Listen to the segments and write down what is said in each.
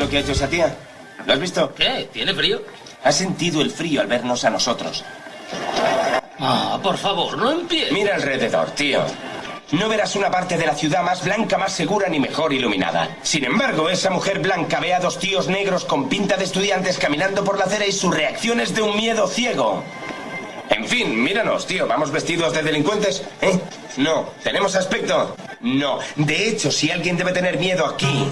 lo que ha hecho esa tía? ¿Lo has visto? ¿Qué? ¿Tiene frío? Ha sentido el frío al vernos a nosotros. Por favor, no empieces. Mira alrededor, tío. No verás una parte de la ciudad más blanca, más segura ni mejor iluminada. Sin embargo, esa mujer blanca ve a dos tíos negros con pinta de estudiantes caminando por la acera y su reacción es de un miedo ciego. En fin, míranos, tío. ¿Vamos vestidos de delincuentes? No. ¿Tenemos aspecto? No. De hecho, si alguien debe tener miedo aquí,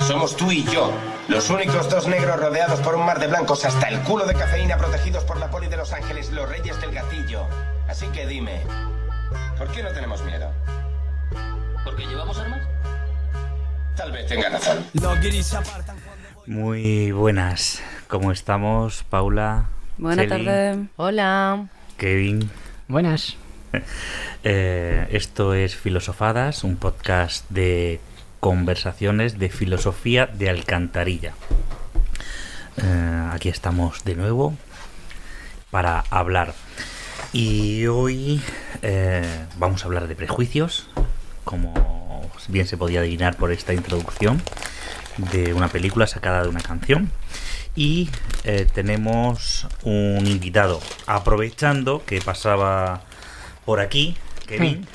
somos tú y yo. Los únicos dos negros rodeados por un mar de blancos hasta el culo de cafeína, protegidos por la poli de Los Ángeles, los reyes del gatillo. Así que dime, ¿por qué no tenemos miedo? ¿Porque llevamos armas? Tal vez tenga razón. Muy buenas. ¿Cómo estamos, Paula? Buenas Celi, tardes. Hola. Kevin. Buenas. Esto es Filosofadas, un podcast de conversaciones de filosofía de alcantarilla. Aquí estamos de nuevo para hablar. Y hoy vamos a hablar de prejuicios, como bien se podía adivinar por esta introducción, de una película sacada de una canción. Y tenemos un invitado, aprovechando que pasaba por aquí, Kevin,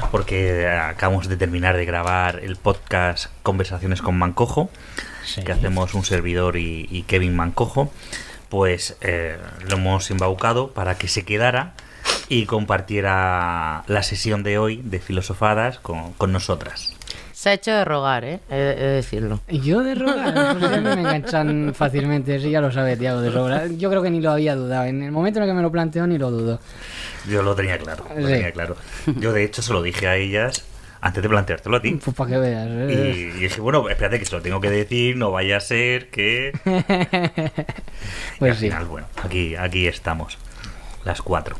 porque acabamos de terminar de grabar el podcast Conversaciones con Mancojo, Sí. que hacemos un servidor y Kevin Mancojo. Pues lo hemos embaucado para que se quedara y compartiera la sesión de hoy de Filosofadas con nosotras. Se ha hecho de rogar, he de decirlo. Yo de rogar, porque a mí me enganchan fácilmente, eso ya lo sabe Tiago de sobra. Yo creo que ni lo había dudado, en el momento en el que me lo planteó ni lo dudo. Yo lo tenía claro, lo Sí. tenía claro. Yo de hecho se lo dije a ellas antes de planteártelo a ti. Pues para que veas. Y dije, bueno, espérate que se lo tengo que decir, no vaya a ser que... Y Pues al sí. final, bueno, aquí estamos, las cuatro.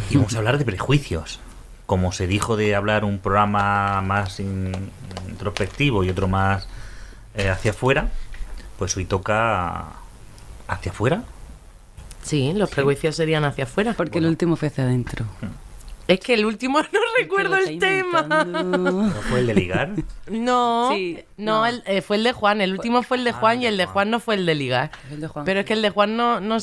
Y vamos a hablar de prejuicios. Como se dijo de hablar un programa más introspectivo y otro más hacia afuera, pues hoy toca hacia afuera. Sí, los prejuicios serían hacia afuera. Porque el último fue hacia adentro. Es que el último no recuerdo el tema. ¿No fue el de ligar? No, Sí, no, no. Fue el de Juan. El último fue el de Juan y el de Juan no fue el de ligar. El de Juan. Pero es que el de Juan no me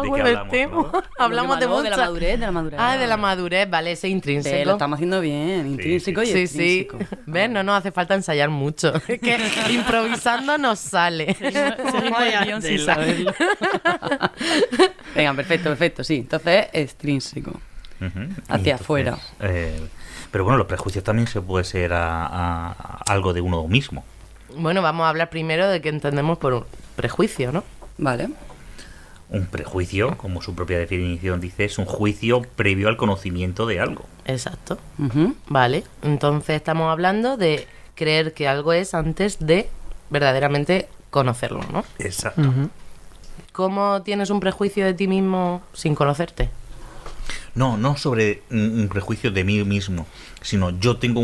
acuerdo el hablamos, tema. no? Hablamos de de la muchas. madurez, de la madurez. Ah, de la madurez, vale, ese intrínseco. Lo estamos haciendo bien, intrínseco y Sí, sí. extrínseco. ¿Ves? No nos hace falta ensayar mucho. Es que improvisando nos sale. Seguimos el guión sin saberlo. Venga, perfecto, sí. Entonces, extrínseco. Ujú. Hacia afuera. Pero bueno, los prejuicios también se puede ser a algo de uno mismo. Bueno, vamos a hablar primero de qué entendemos por un prejuicio, ¿no? Vale. Un prejuicio, como su propia definición dice, es un juicio previo al conocimiento de algo. Exacto. Ujú. Vale, entonces estamos hablando de creer que algo es antes de verdaderamente conocerlo, ¿no? Exacto. Ujú. ¿Cómo tienes un prejuicio de ti mismo sin conocerte? No sobre un prejuicio de mí mismo, sino yo tengo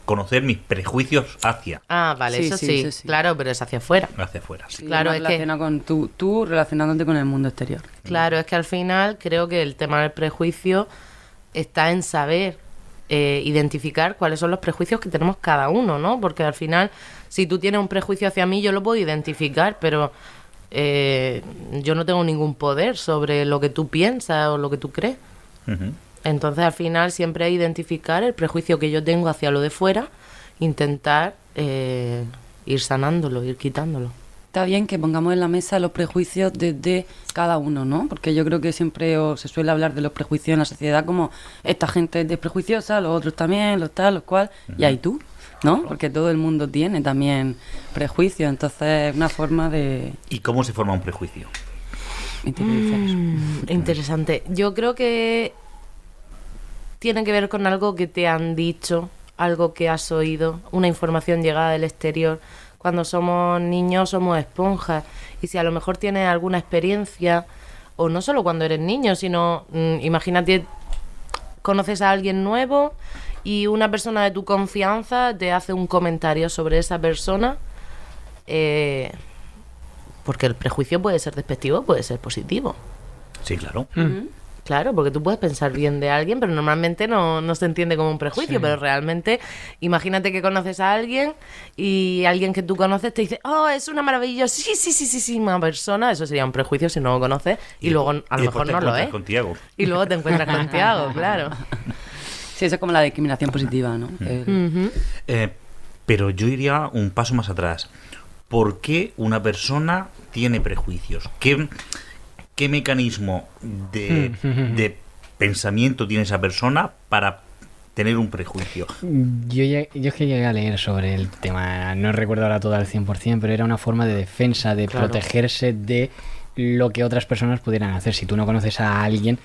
conocer mis prejuicios hacia Vale, Sí, eso sí, sí, eso sí. claro, pero es hacia afuera. afuera. Sí. Sí, Claro, más es que- relaciona con tú relacionándote con el mundo exterior. Claro, es que al final creo que el tema del prejuicio está en saber identificar cuáles son los prejuicios que tenemos cada uno, ¿no? Porque al final, si tú tienes un prejuicio hacia mí, yo lo puedo identificar, pero yo no tengo ningún poder sobre lo que tú piensas o lo que tú crees. Ujú. Entonces, al final, siempre hay que identificar el prejuicio que yo tengo hacia lo de fuera, intentar ir sanándolo, ir quitándolo. Está bien que pongamos en la mesa los prejuicios desde cada uno, ¿no? Porque yo creo que siempre se suele hablar de los prejuicios en la sociedad como esta gente es desprejuiciosa, los otros también, los tal, los cual, y ahí tú, ¿no? Porque todo el mundo tiene también prejuicios, entonces es una forma de ¿Y cómo se forma un prejuicio? interiorizar eso. Interesante. Yo creo que tiene que ver con algo que te han dicho, algo que has oído, una información llegada del exterior. Cuando somos niños somos esponjas y si a lo mejor tienes alguna experiencia, o no solo cuando eres niño, sino imagínate, conoces a alguien nuevo y una persona de tu confianza te hace un comentario sobre esa persona, porque el prejuicio puede ser despectivo, puede ser positivo. Sí, claro. Claro, porque tú puedes pensar bien de alguien, pero normalmente no se entiende como un prejuicio, Sí. pero realmente, imagínate que conoces a alguien y alguien que tú conoces te dice, oh, es una maravillosísima persona, eso sería un prejuicio si no lo conoces, y luego a lo mejor no lo es. Con Tiago. Y luego te encuentras con Tiago, claro. Sí, eso es como la discriminación positiva, ¿no? Ujú. Pero yo iría un paso más atrás. ¿Por qué una persona tiene prejuicios? ¿Qué mecanismo de pensamiento tiene esa persona para tener un prejuicio? Yo es que llegué a leer sobre el tema, no recuerdo ahora todo al 100%, pero era una forma de defensa, de Claro. protegerse de lo que otras personas pudieran hacer. Si tú no conoces a alguien,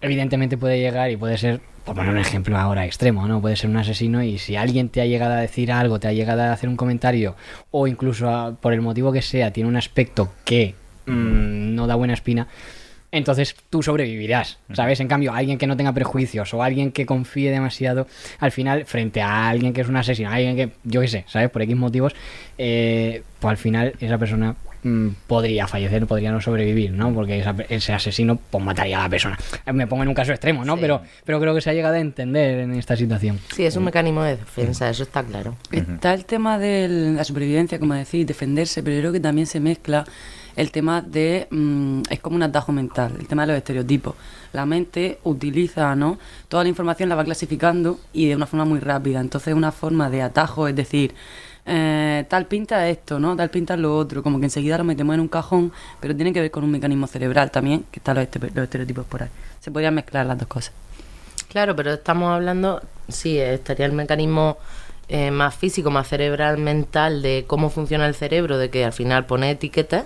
evidentemente puede llegar y puede ser, por poner un ejemplo ahora extremo, ¿no? Puede ser un asesino y si alguien te ha llegado a decir algo, te ha llegado a hacer un comentario o incluso por el motivo que sea, tiene un aspecto que no da buena espina, entonces tú sobrevivirás, ¿sabes? En cambio, alguien que no tenga prejuicios o alguien que confíe demasiado, al final, frente a alguien que es un asesino, alguien que, yo qué sé, ¿sabes? Por X motivos, pues al final esa persona podría fallecer, podría no sobrevivir, ¿no? Porque ese asesino pues mataría a la persona. Me pongo en un caso extremo, ¿no? Sí. Pero creo que se ha llegado a entender en esta situación. Sí, es un mecanismo de defensa, eso está claro. Está el tema de la supervivencia, como decís, defenderse, pero yo creo que también se mezcla el tema de... es como un atajo mental, el tema de los estereotipos. La mente utiliza, ¿no? Toda la información la va clasificando y de una forma muy rápida. Entonces es una forma de atajo, es decir, tal pinta esto, ¿no? Tal pinta lo otro. Como que enseguida lo metemos en un cajón, pero tiene que ver con un mecanismo cerebral también, que están los estereotipos por ahí. Se podrían mezclar las dos cosas. Claro, pero estamos hablando, sí, estaría el mecanismo más físico, más cerebral, mental, de cómo funciona el cerebro, de que al final pone etiquetas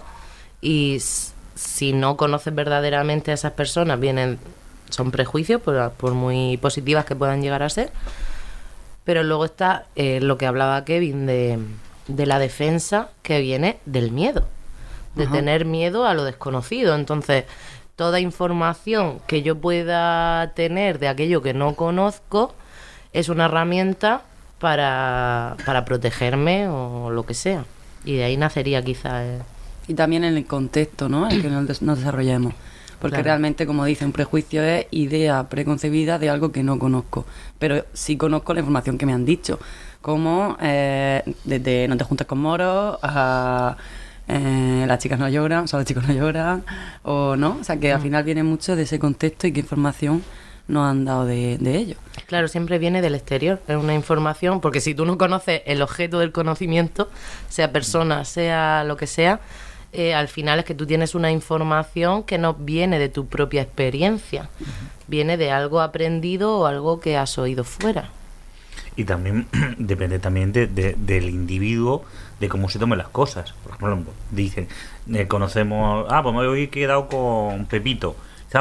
y si no conoces verdaderamente a esas personas, son prejuicios, por muy positivas que puedan llegar a ser. Pero luego está lo que hablaba Kevin de la defensa, que viene del miedo, de Ajá. tener miedo a lo desconocido. Entonces, toda información que yo pueda tener de aquello que no conozco es una herramienta para protegerme o lo que sea. Y de ahí nacería quizás... Y también en el contexto, ¿no? En el que nos desarrollemos. Porque Claro. realmente, como dice, un prejuicio es idea preconcebida de algo que no conozco. Pero sí conozco la información que me han dicho. Como desde no te juntes con moros a las chicas no lloran, solo los chicos no lloran. O no. O sea que al final viene mucho de ese contexto y qué información nos han dado de ello. Claro, siempre viene del exterior, es una información, porque si tú no conoces el objeto del conocimiento, sea persona, sea lo que sea, al final es que tú tienes una información que no viene de tu propia experiencia, viene de algo aprendido o algo que has oído fuera. Y también depende también del individuo, de cómo se tomen las cosas. Por ejemplo, dicen, conocemos, pues me he quedado con Pepito.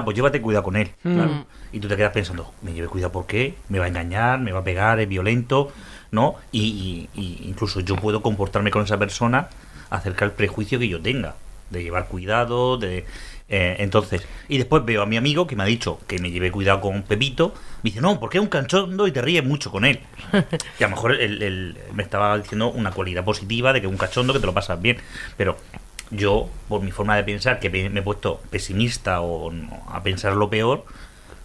Pues llévate cuidado con él. Claro. Y tú te quedas pensando, me lleve cuidado, ¿por qué? Me va a engañar, me va a pegar, es violento, ¿no? Y incluso yo puedo comportarme con esa persona acerca del prejuicio que yo tenga, de llevar cuidado, entonces, y después veo a mi amigo que me ha dicho que me lleve cuidado con Pepito, me dice, no, porque es un cachondo y te ríes mucho con él. Y a lo mejor él me estaba diciendo una cualidad positiva de que es un cachondo, que te lo pasas bien, pero yo, por mi forma de pensar, que me he puesto pesimista o a pensar lo peor,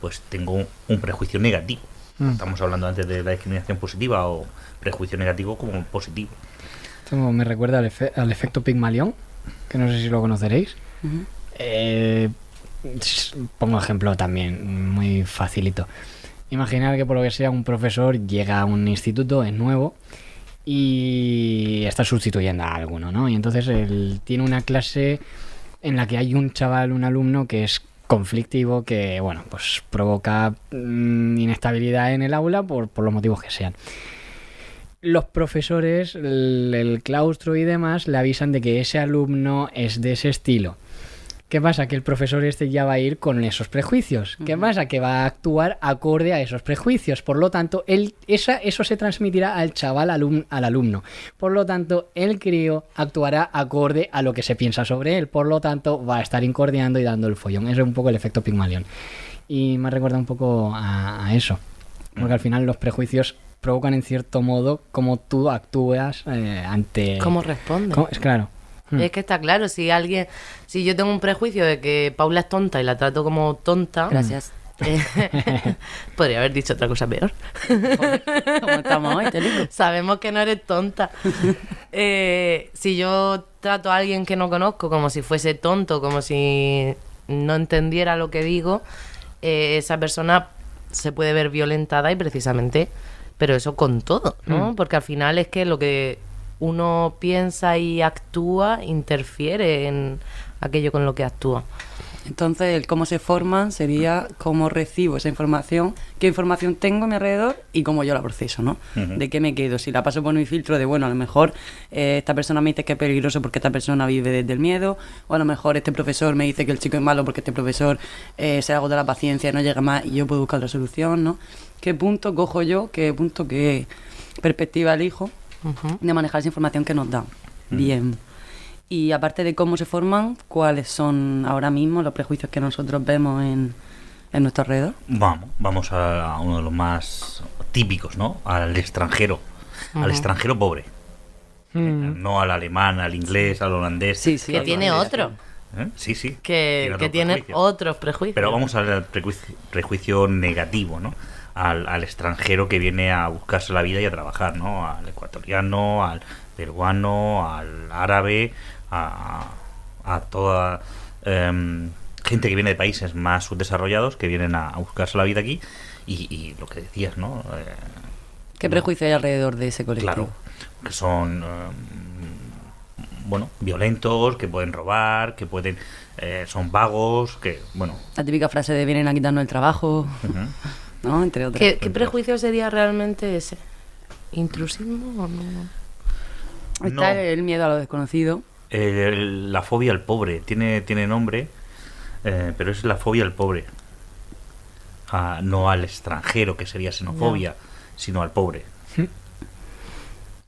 pues tengo un prejuicio negativo. Estamos hablando antes de la discriminación positiva o prejuicio negativo como positivo. Esto me recuerda al efecto Pigmalión, que no sé si lo conoceréis. Pongo ejemplo también, muy facilito. Imaginar que por lo que sea un profesor llega a un instituto, es nuevo, y está sustituyendo a alguno, ¿no? Y entonces él tiene una clase en la que hay un chaval, un alumno que es conflictivo, que bueno, pues provoca inestabilidad en el aula por los motivos que sean. Los profesores, el claustro y demás le avisan de que ese alumno es de ese estilo. ¿Qué pasa? Que el profesor ya va a ir con esos prejuicios. ¿Qué pasa? Que va a actuar acorde a esos prejuicios. Por lo tanto, eso se transmitirá al chaval, al alumno. Por lo tanto, el crío actuará acorde a lo que se piensa sobre él. Por lo tanto, va a estar incordiando y dando el follón. Ese es un poco el efecto Pigmalión. Y me recuerda un poco a eso. Porque al final los prejuicios provocan en cierto modo cómo tú actúas ante... ¿Cómo responde? Es claro. Es que está claro, si yo tengo un prejuicio de que Paula es tonta y la trato como tonta, Gracias. podría haber dicho otra cosa peor. ¿Cómo estamos hoy, te digo? Sabemos que no eres tonta. Si yo trato a alguien que no conozco como si fuese tonto, como si no entendiera lo que digo, esa persona se puede ver violentada y precisamente, pero eso con todo, ¿no? Porque al final es que lo que uno piensa y actúa interfiere en aquello con lo que actúa. Entonces, el cómo se forman sería cómo recibo esa información, qué información tengo a mi alrededor y cómo yo la proceso, ¿no? De qué me quedo. Si la paso por mi filtro de, bueno, a lo mejor esta persona me dice que es peligroso porque esta persona vive desde el miedo, o a lo mejor este profesor me dice que el chico es malo porque este profesor se agota la paciencia y no llega más y yo puedo buscar otra solución, ¿no? ¿Qué punto cojo yo? ¿Qué punto, qué perspectiva elijo de manejar esa información que nos dan? Bien. Y aparte de cómo se forman, ¿cuáles son ahora mismo los prejuicios que nosotros vemos en nuestro alrededor? Vamos a uno de los más típicos, ¿no? Al extranjero. Al extranjero pobre. No al alemán, al inglés, al holandés. Sí, sí. Que tiene otro. Sí. Que otros tiene prejuicios. otros prejuicios. Pero vamos a ver el prejuicio negativo, ¿no? Al extranjero que viene a buscarse la vida y a trabajar, ¿no? Al ecuatoriano, al peruano, al árabe, a toda gente que viene de países más subdesarrollados que vienen a buscarse la vida aquí y lo que decías, ¿no? ¿Qué prejuicio hay alrededor de ese colectivo? Claro, que son violentos, que pueden robar, que pueden son vagos, que La típica frase de vienen a quitarnos el trabajo, ¿no? Entre otras. ¿Qué prejuicio sería realmente ese? ¿Intrusismo o no? Está el miedo a lo desconocido. La fobia al pobre tiene nombre, pero es la fobia al pobre, no al extranjero, que sería xenofobia, sino al pobre.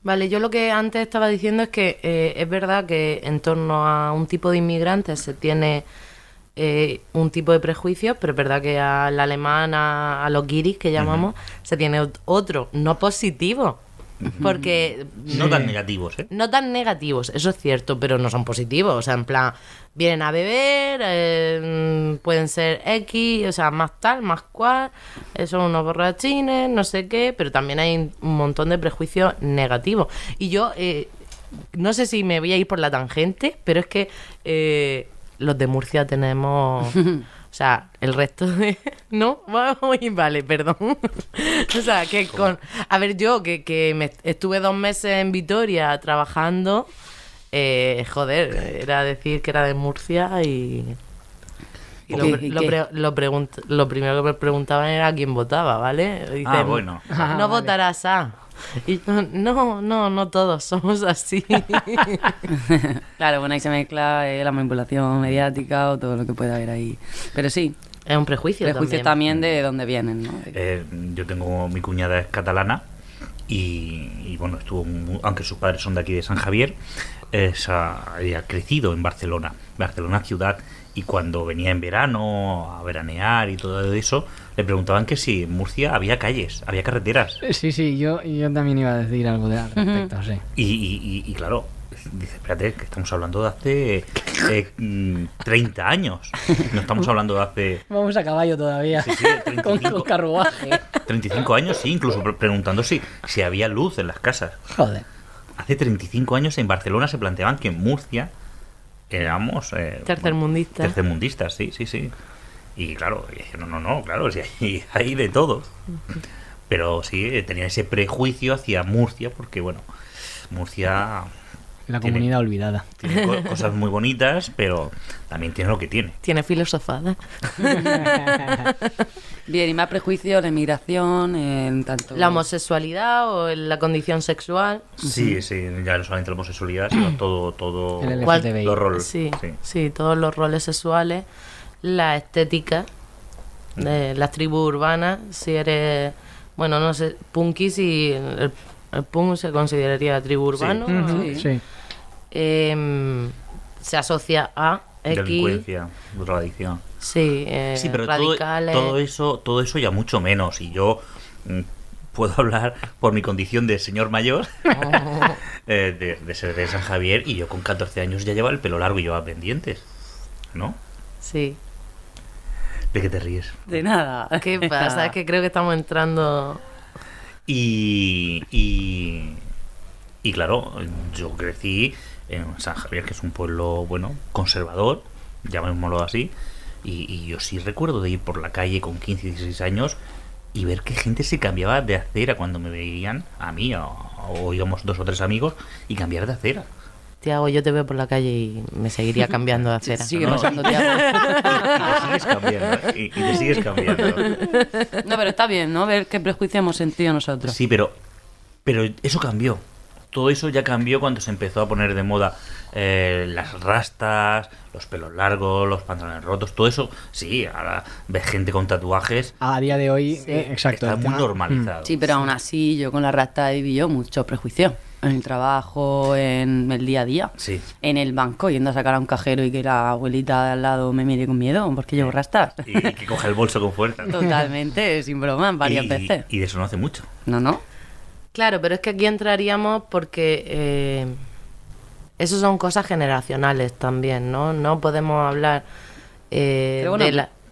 Vale, yo lo que antes estaba diciendo es que es verdad que en torno a un tipo de inmigrantes se tiene un tipo de prejuicios, pero es verdad que al alemán, a los guiris que llamamos, se tiene otro, no positivo. Porque No tan negativos, ¿eh? no tan negativos, eso es cierto, pero no son positivos. O sea, en plan, vienen a beber, pueden ser X, o sea, más tal, más cual, son unos borrachines, no sé qué, pero también hay un montón de prejuicios negativos. Y yo no sé si me voy a ir por la tangente, pero es que los de Murcia tenemos... O sea, el resto de... No, vale, perdón. O sea, que con... A ver, yo que estuve 2 meses en Vitoria trabajando, era decir que era de Murcia y lo primero que me preguntaban era quién votaba, ¿vale? Dicen, bueno. No vale. votarás a... Y yo, no todos somos así. Claro, bueno, ahí se mezcla la manipulación mediática o todo lo que pueda haber ahí. Pero sí, Es un prejuicio prejuicios también de dónde vienen, ¿no? Yo tengo mi cuñada es catalana y aunque sus padres son de aquí de San Javier, ella ha crecido en Barcelona ciudad, y cuando venía en verano a veranear y todo eso, le preguntaban que si en Murcia había calles, había carreteras. Sí, yo también iba a decir algo al respecto, sí. Y claro, dice, espérate, que estamos hablando de hace 30 años. No estamos hablando de hace Vamos a caballo todavía. Sí, 35. con carruaje. 35 años, sí, incluso preguntando si había luz en las casas. Joder. Hace 35 años en Barcelona se planteaban que en Murcia éramos Tercermundistas. tercermundistas, sí. Y claro, no, claro, sí, hay de todo. Pero sí, tenía ese prejuicio hacia Murcia, porque Murcia La comunidad olvidada. tiene cosas muy bonitas, pero también tiene lo que tiene. Tiene filosofada. Bien, y más prejuicios, la inmigración, en tanto... La homosexualidad o la condición sexual. Sí, ya no solamente la homosexualidad, sino todo El ¿Cuál? LGTBI. los roles. Sí, todos los roles sexuales, la estética, las tribus urbanas, si eres, bueno, no sé, punky, si el punk se consideraría tribu urbano, Sí. ¿no? Ujú, sí. Se asocia a X, Delincuencia, drogadicción. sí, Sí, pero radicales. todo eso ya mucho menos. Y yo puedo hablar por mi condición de señor mayor, de ser de San Javier, y yo con 14 años ya llevaba el pelo largo y llevaba pendientes, ¿no? Sí. ¿De qué te ríes? De nada. ¿Qué pasa? Es que creo que estamos entrando... Y claro, yo crecí en San Javier, que es un pueblo, bueno, conservador, llamémoslo así, y yo sí recuerdo de ir por la calle con 15 y 16 años y ver que gente se cambiaba de acera cuando me veían, a mí, o íbamos 2 o 3 amigos, y cambiar de acera. Tiago, yo te veo por la calle y me seguiría cambiando de acera. Sigue No, pasando, Tiago. Y te sigues cambiando, y te sigues cambiando. No, pero está bien, ¿no? Ver qué prejuicio hemos sentido nosotros. Sí, pero eso cambió. Todo eso ya cambió cuando se empezó a poner de moda las rastas, los pelos largos, los pantalones rotos, todo eso. Sí, ahora ves gente con tatuajes. A día de hoy, exacto. Está el muy tema- normalizado. Sí, pero aún así yo con la rasta he vivido mucho prejuicio. En el trabajo, en el día a día. Sí. En el banco, yendo a sacar a un cajero y que la abuelita de al lado me mire con miedo porque llevo rastas. Y que coge el bolso con fuerza. Totalmente, sin broma, varias veces. Y de eso no hace mucho. No. Claro, pero es que aquí entraríamos porque eso son cosas generacionales también, ¿no? No podemos hablar Pero bueno,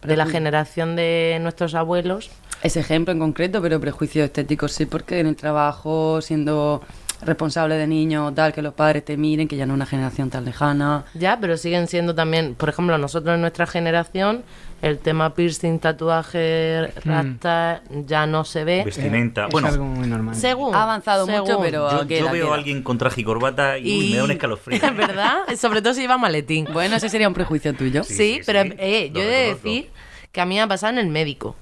de la generación de nuestros abuelos. Ese ejemplo en concreto, pero prejuicios estéticos sí, porque en el trabajo, siendo responsable de niños, tal, que los padres te miren, que ya no es una generación tan lejana. Ya, pero siguen siendo también, por ejemplo, nosotros en nuestra generación, el tema piercing, tatuaje, rasta, ya no se ve. Vestimenta. Es Bueno, algo muy normal. Según. Ha avanzado mucho, según. pero yo queda, veo queda. a alguien con traje y corbata y uy, me da un escalofrío. ¿Verdad? Sobre todo si lleva maletín. Bueno, ese sería un prejuicio tuyo. Sí, Sí, sí, pero sí, yo lo he de reconozco. decir que a mí me ha pasado en el médico.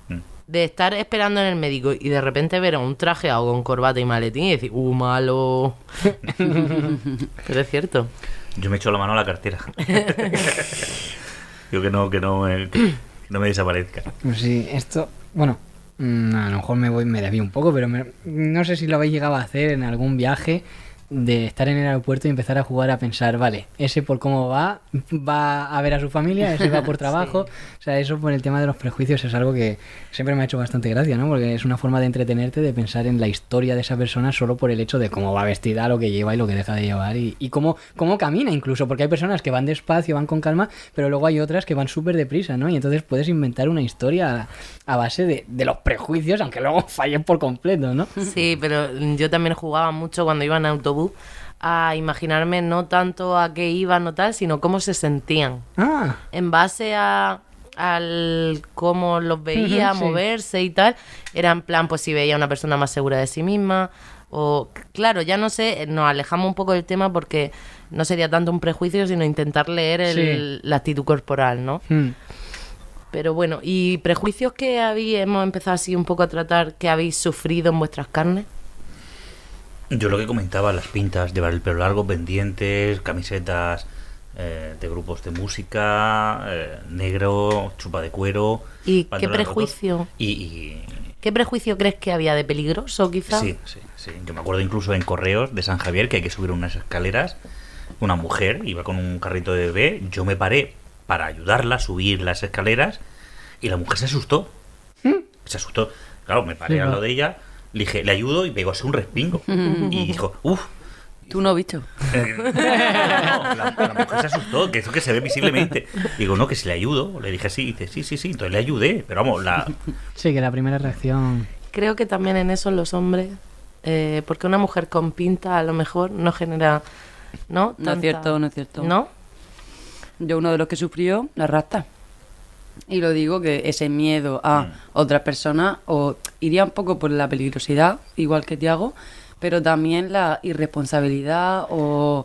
Mm. De estar esperando en el médico y de repente ver a un trajeado con corbata y maletín y decir, malo. Pero es cierto. Yo me echo la mano a la cartera. Yo que no me desaparezca. Pues sí, esto, bueno, a lo mejor me desvío un poco, pero no sé si lo habéis llegado a hacer en algún viaje, de estar en el aeropuerto y empezar a jugar a pensar, vale, ese por cómo va a ver a su familia, ese va por trabajo. O sea, eso por el tema de los prejuicios es algo que siempre me ha hecho bastante gracia, ¿no? Porque es una forma de entretenerte, de pensar en la historia de esa persona solo por el hecho de cómo va vestida, lo que lleva y lo que deja de llevar y cómo camina incluso, porque hay personas que van despacio, van con calma, pero luego hay otras que van súper deprisa, ¿no? Y entonces puedes inventar una historia a base de los prejuicios, aunque luego fallen por completo, ¿no? Sí, pero yo también jugaba mucho cuando iba en autobús a imaginarme no tanto a qué iban o tal, sino cómo se sentían. Ah, En base al cómo los veía Ujú, sí. moverse y tal, era en plan, pues si veía una persona más segura de sí misma, o claro, ya no sé, nos alejamos un poco del tema porque no sería tanto un prejuicio, sino intentar leer la actitud corporal, ¿no? Pero bueno, ¿y prejuicios que hemos empezado así un poco a tratar, que habéis sufrido en vuestras carnes? Yo lo que comentaba, las pintas, llevar el pelo largo, pendientes, camisetas de grupos de música, negro, chupa de cuero. ¿Y qué pantalones rotos. prejuicio? Y ¿Qué prejuicio crees que había de peligroso, quizá? sí. Yo me acuerdo incluso en Correos de San Javier que hay que subir unas escaleras. Una mujer iba con un carrito de bebé. Yo me paré para ayudarla a subir las escaleras y la mujer se asustó. Se asustó. Claro, me paré Sí, al va. lado de ella, le dije, le ayudo y pegóse un respingo. Y dijo, uff. Tú no, bicho. La mujer se asustó, que eso que se ve visiblemente. Digo, no, que si le ayudo. Le dije, sí, y dice, sí, entonces le ayudé. Pero vamos, sí, que la primera reacción... Creo que también en eso los hombres, porque una mujer con pinta a lo mejor no genera, ¿no? No es cierto, no es cierto. ¿No? Yo uno de los que sufrió la rasta. Y lo digo que ese miedo a otras personas o iría un poco por la peligrosidad, igual que Tiago, pero también la irresponsabilidad o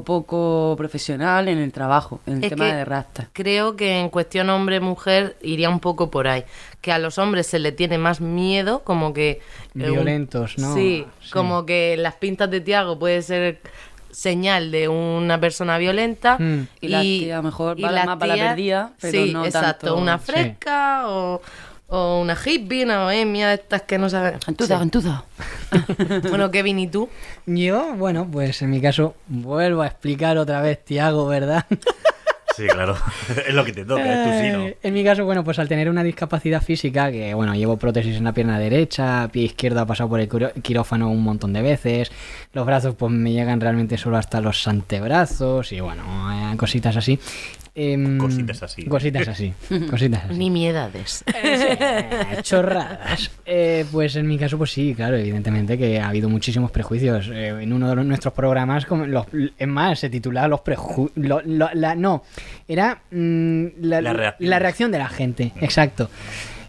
poco profesional en el trabajo, en el Es tema que de rasta. Creo que en cuestión hombre-mujer iría un poco por ahí. Que a los hombres se le tiene más miedo, como que... Violentos, ¿no? Sí, Sí. como que las pintas de Tiago puede ser señal de una persona violenta. Y las tías mejor valen las más para la tías- perdida, pero sí, no exacto, tanto- una Sí. fresca o una hippie, una bohemia, estas que no saben... Gentuza, Sí. gentuza. Bueno, Kevin, ¿y tú? Yo, bueno, pues en mi caso vuelvo a explicar otra vez, Tiago, ¿verdad? Sí, claro. Es lo que te toca, es tu sino. En mi caso, bueno, pues al tener una discapacidad física, que bueno, llevo prótesis en la pierna derecha, pie izquierdo ha pasado por el quirófano un montón de veces, los brazos pues me llegan realmente solo hasta los antebrazos y bueno, cositas así. Cositas así. Cositas así. Cositas así. Nimiedades. Chorradas. Pues en mi caso, pues sí, claro, evidentemente que ha habido muchísimos prejuicios. En uno de nuestros programas, es más, se titulaba Los prejuicios. No, era la reacción de la gente, exacto.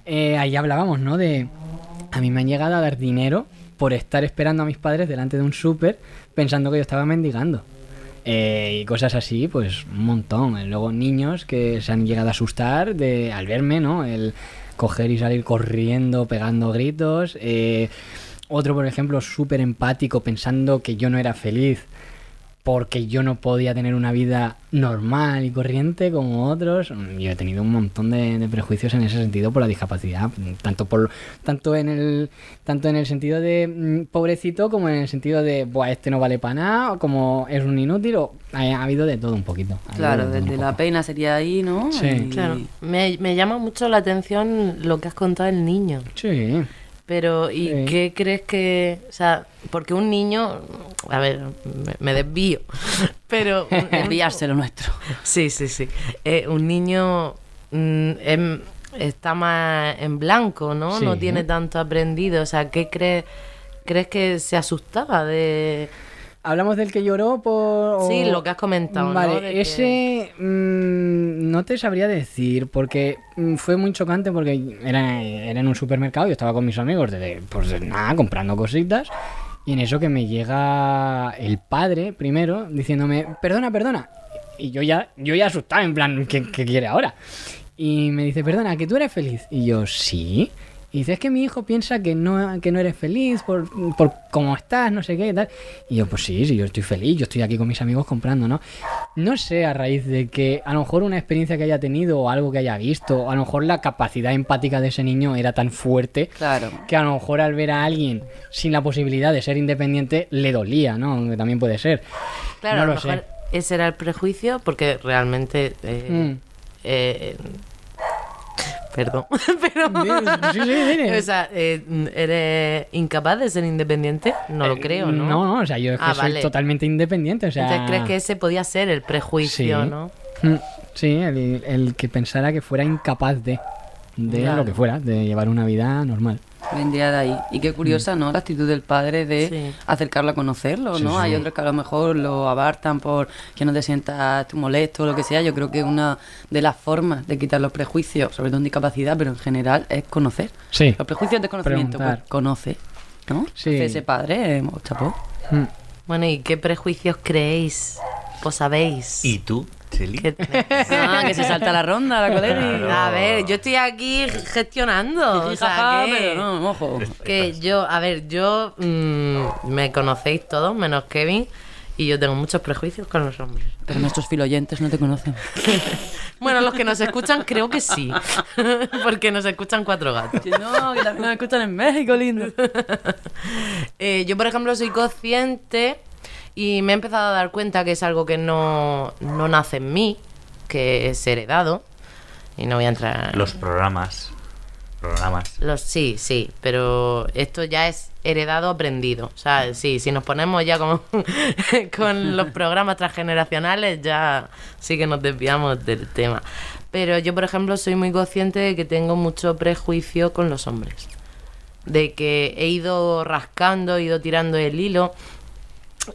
Ahí hablábamos, ¿no? A mí me han llegado a dar dinero por estar esperando a mis padres delante de un súper pensando que yo estaba mendigando. Y cosas así, pues un montón. Luego niños que se han llegado a asustar al verme, ¿no? El coger y salir corriendo, pegando gritos. Otro, por ejemplo, súper empático, pensando que yo no era feliz porque yo no podía tener una vida normal y corriente como otros. Yo he tenido un montón de prejuicios en ese sentido por la discapacidad, tanto en el sentido de pobrecito como en el sentido de buah, este no vale para nada, como es un inútil, ha habido de todo un poquito. Claro, desde la pena sería ahí, ¿no? Sí. Claro. Me llama mucho la atención lo que has contado del niño. Sí. Pero, ¿y Sí. qué crees que...? O sea, porque un niño... A ver, me desvío. Pero... Desviarse lo nuestro. Sí. Un niño está más en blanco, ¿no? Sí. No tiene tanto aprendido. O sea, ¿qué crees que se asustaba de...? ¿Hablamos del que lloró por...? Sí, lo que has comentado, Vale, ¿no? De que- ese no te sabría decir, porque fue muy chocante porque era en un supermercado, yo estaba con mis amigos comprando cositas, y en eso que me llega el padre primero diciéndome, perdona, y yo ya asustado, en plan, ¿qué quiere ahora? Y me dice, perdona, ¿que tú eres feliz? Y yo, sí. Y dice, es que mi hijo piensa que no eres feliz por cómo estás, no sé qué y tal. Y yo, pues sí, yo estoy feliz, yo estoy aquí con mis amigos comprando, ¿no? No sé, a raíz de que a lo mejor una experiencia que haya tenido o algo que haya visto, o a lo mejor la capacidad empática de ese niño era tan fuerte Claro. que a lo mejor al ver a alguien sin la posibilidad de ser independiente le dolía, ¿no? Que también puede ser. Claro, No a lo lo sé. mejor ese era el prejuicio porque realmente... Perdón, pero... Sí, dime. O sea, ¿eres incapaz de ser independiente? No lo creo, ¿no? No, o sea, yo es que soy vale. totalmente independiente, o sea... Entonces, ¿crees que ese podía ser el prejuicio, Sí. no? Sí, el que pensara que fuera incapaz de Claro. lo que fuera, de llevar una vida normal. Vendría de ahí. Y qué curiosa, ¿no? La actitud del padre de Sí. acercarlo a conocerlo, Sí, ¿no? sí. Hay otros que a lo mejor lo abartan por que no te sientas tú molesto o lo que sea. Yo creo que una de las formas de quitar los prejuicios, sobre todo en discapacidad, pero en general, es conocer. Sí. Los prejuicios de conocimiento, Preguntar. pues conoce, ¿no? Sí. Entonces, ese padre, chapó. Mm. Bueno, ¿y qué prejuicios creéis o sabéis? ¿Y tú, Cheli? que tenéis? Ah, que se salta la ronda, la colega. Claro. A ver, yo estoy aquí gestionando. O sea, que- pero no, ojo. Que yo me conocéis todos, menos Kevin, y yo tengo muchos prejuicios con los hombres. Pero nuestros filoyentes no te conocen. Bueno, los que nos escuchan creo que sí, porque nos escuchan 4 gatos. Que no, que también nos escuchan en México, lindo. Yo, por ejemplo, soy consciente y me he empezado a dar cuenta que es algo que no nace en mí, que es heredado, y no voy a entrar... Los programas. Sí, pero esto ya es heredado, aprendido. O sea, sí, si nos ponemos ya como con los programas transgeneracionales, ya sí que nos desviamos del tema. Pero yo, por ejemplo, soy muy consciente de que tengo mucho prejuicio con los hombres. De que he ido rascando, he ido tirando el hilo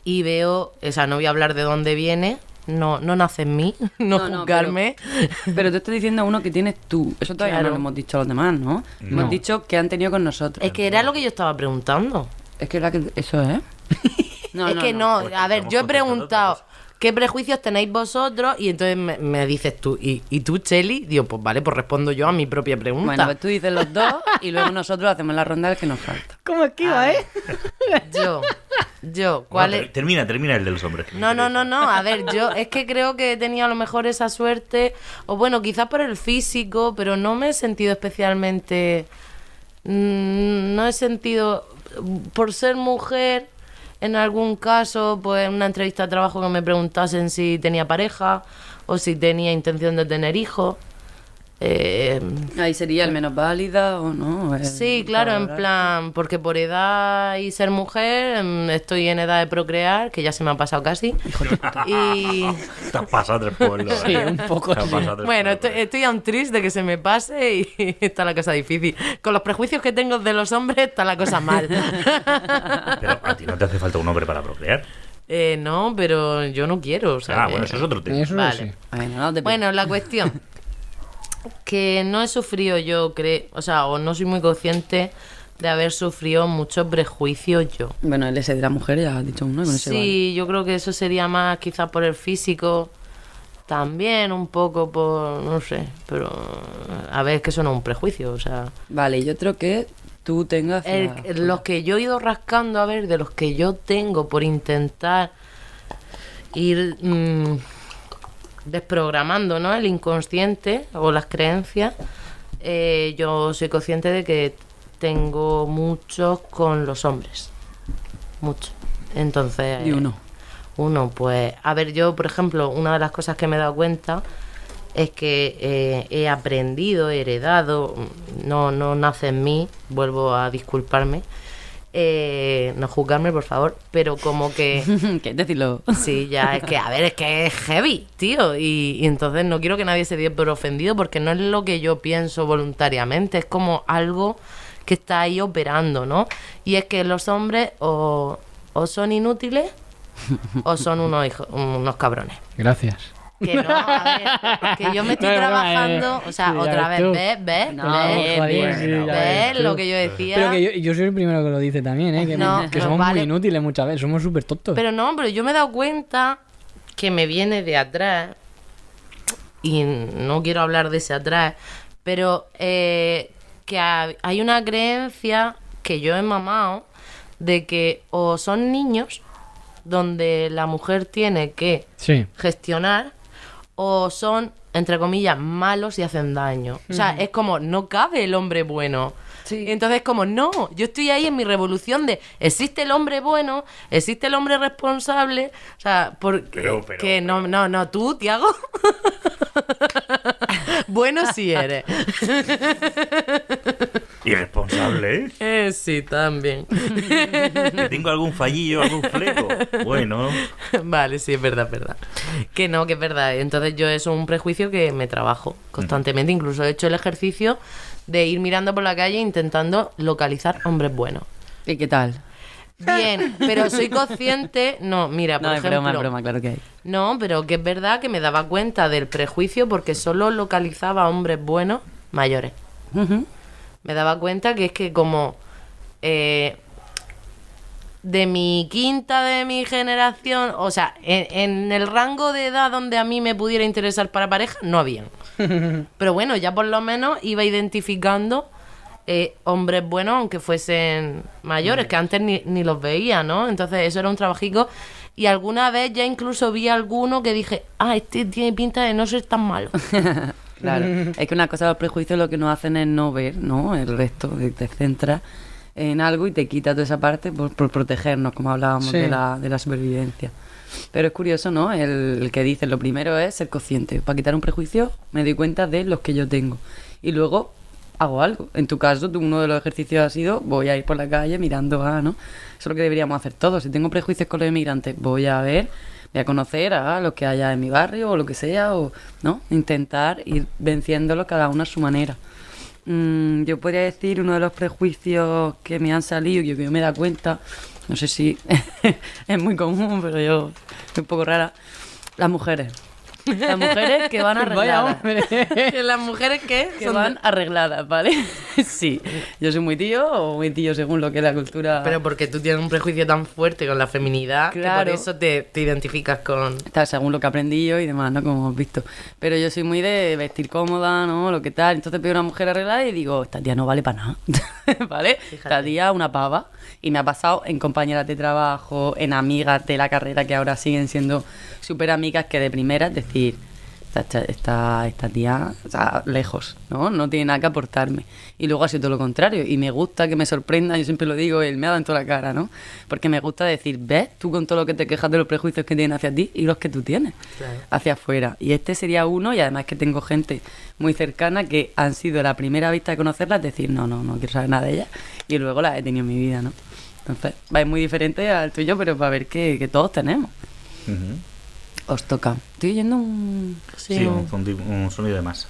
y veo, o sea, no voy a hablar de dónde viene, no nace en mí, no juzgarme. Pero te estoy diciendo a uno que tienes tú. Eso todavía Claro. no lo hemos dicho a los demás, ¿no? No. Hemos dicho que han tenido con nosotros. Es que era lo que yo estaba preguntando. Es que eso es. Es que no, Porque a ver, estamos yo he contestando preguntado otra qué prejuicios tenéis vosotros y entonces me dices tú, ¿y tú, Cheli? Digo, pues vale, pues respondo yo a mi propia pregunta. Bueno, pues tú dices los dos y luego nosotros hacemos la ronda del que nos falta. ¿Cómo esquiva, ¿cuál Bueno, es? termina el de los hombres. que me No, interesa. a ver, yo es que creo que he tenido a lo mejor esa suerte, o bueno, quizás por el físico, pero no me he sentido especialmente... no he sentido, por ser mujer, en algún caso, pues en una entrevista de trabajo que me preguntasen si tenía pareja, o si tenía intención de tener hijos. Ahí sería el menos válida o no. Sí, claro, en plan, porque por edad y ser mujer estoy en edad de procrear, que ya se me ha pasado casi. Y Te has pasado 3 pueblos. Sí, un poco. Te has pasado 3 bueno, pueblos. estoy aún triste de que se me pase y está la cosa difícil. Con los prejuicios que tengo de los hombres está la cosa mal. Pero a ti no te hace falta un hombre para procrear. No, pero yo no quiero. O sea, Bueno, eso es otro tema. Eso Vale. sí. Bueno, no te Bueno, la cuestión que no he sufrido yo, creo, o sea, o no soy muy consciente de haber sufrido muchos prejuicios yo. Bueno, el ese de la mujer ya has dicho uno. y con ese Sí, yo creo que eso sería más quizás por el físico, también un poco por, no sé, pero a ver, es que eso no es un prejuicio, o sea, Vale, y otro que tú tengas... los que yo he ido rascando, a ver, de los que yo tengo por intentar ir desprogramando, ¿no?, el inconsciente o las creencias, yo soy consciente de que tengo muchos con los hombres, mucho. Entonces, Y uno. pues, a ver, yo, por ejemplo, una de las cosas que me he dado cuenta es que he aprendido, he heredado, no nace en mí, vuelvo a disculparme, no juzgarme, por favor, pero como que... ¿Qué decirlo? Sí, ya, es que, a ver, es que es heavy, tío. Y entonces no quiero que nadie se dé por ofendido porque no es lo que yo pienso voluntariamente, es como algo que está ahí operando, ¿no? Y es que los hombres o son inútiles o son unos cabrones. Gracias. Que no, a ver, que yo me estoy No, no, trabajando, o sea, sí, otra ya vez, tú. ¿ves? No, ¿Ves? joder, sí, ya ¿Ves ves lo tú. que yo decía? Pero que yo soy el primero que lo dice también, ¿eh? Que, No, que no, somos vale. muy inútiles muchas veces, somos súper tontos. Pero yo me he dado cuenta que me viene de atrás, y no quiero hablar de ese atrás, pero que hay una creencia que yo he mamado de que o son niños donde la mujer tiene que Sí. gestionar, o son, entre comillas, malos y hacen daño. O sea, es como, no cabe el hombre bueno. Sí. Entonces, como, no, yo estoy ahí en mi revolución de existe el hombre bueno, existe el hombre responsable. O sea, porque que no, tú, Tiago. Bueno sí eres. Irresponsable, ¿eh? Sí, también. Que tengo algún fallillo, algún fleco. Bueno, Vale, sí, es verdad. Que no, que es verdad. Entonces yo eso es un prejuicio que me trabajo constantemente. Incluso he hecho el ejercicio de ir mirando por la calle intentando localizar hombres buenos. ¿Y qué tal? Bien, pero soy consciente... No, mira, por No, es ejemplo... broma, claro que hay. No, pero que es verdad que me daba cuenta del prejuicio porque solo localizaba hombres buenos mayores. Ujú. Me daba cuenta que es que como de mi quinta, de mi generación, o sea, en el rango de edad donde a mí me pudiera interesar para pareja, no habían. Pero bueno, ya por lo menos iba identificando hombres buenos, aunque fuesen mayores, que antes ni los veía, ¿no? Entonces eso era un trabajico. Y alguna vez ya incluso vi alguno que dije, este tiene pinta de no ser tan malo. Claro, es que una cosa de los prejuicios lo que nos hacen es no ver, ¿no? El resto, te centras en algo y te quita toda esa parte por protegernos, como hablábamos Sí. de la supervivencia. Pero es curioso, ¿no? El que dice, lo primero es ser consciente. Para quitar un prejuicio me doy cuenta de los que yo tengo. Y luego hago algo. En tu caso, uno de los ejercicios ha sido, voy a ir por la calle mirando ¿no? Eso es lo que deberíamos hacer todos. Si tengo prejuicios con los inmigrantes, voy a ver, voy a conocer a los que haya en mi barrio o lo que sea, o ¿no? Intentar ir venciéndolo cada uno a su manera. Yo podría decir uno de los prejuicios que me han salido y que yo me he dado cuenta, no sé si es muy común, pero yo soy un poco rara, las mujeres. Las mujeres que van Vaya arregladas. hombre. ¿Que las mujeres qué? Que van arregladas, ¿vale? Sí. Yo soy muy tío o muy tío según lo que es la cultura. Pero porque tú tienes un prejuicio tan fuerte con la feminidad Claro. que por eso te identificas con... Tal, según lo que aprendí yo y demás, ¿no? Como hemos visto. Pero yo soy muy de vestir cómoda, ¿no? Lo que tal. Entonces veo a una mujer arreglada y digo, esta tía no vale para nada. ¿Vale? Esta tía una pava. Y me ha pasado en compañeras de trabajo, en amigas de la carrera que ahora siguen siendo súper amigas que de primera, es decir, esta tía, o sea, lejos, ¿no? No tiene nada que aportarme. Y luego ha sido todo lo contrario. Y me gusta que me sorprenda, yo siempre lo digo, él me ha dado en toda la cara, ¿no? Porque me gusta decir, ¿ves? Tú con todo lo que te quejas de los prejuicios que tienen hacia ti y los que tú tienes hacia afuera. Y este sería uno, y además que tengo gente muy cercana que han sido la primera vista de conocerlas, decir, no quiero saber nada de ella. Y luego las he tenido en mi vida, ¿no? Entonces, es muy diferente al tuyo, pero para ver que todos tenemos. Os toca. Estoy oyendo un... Sí, un sonido de masa.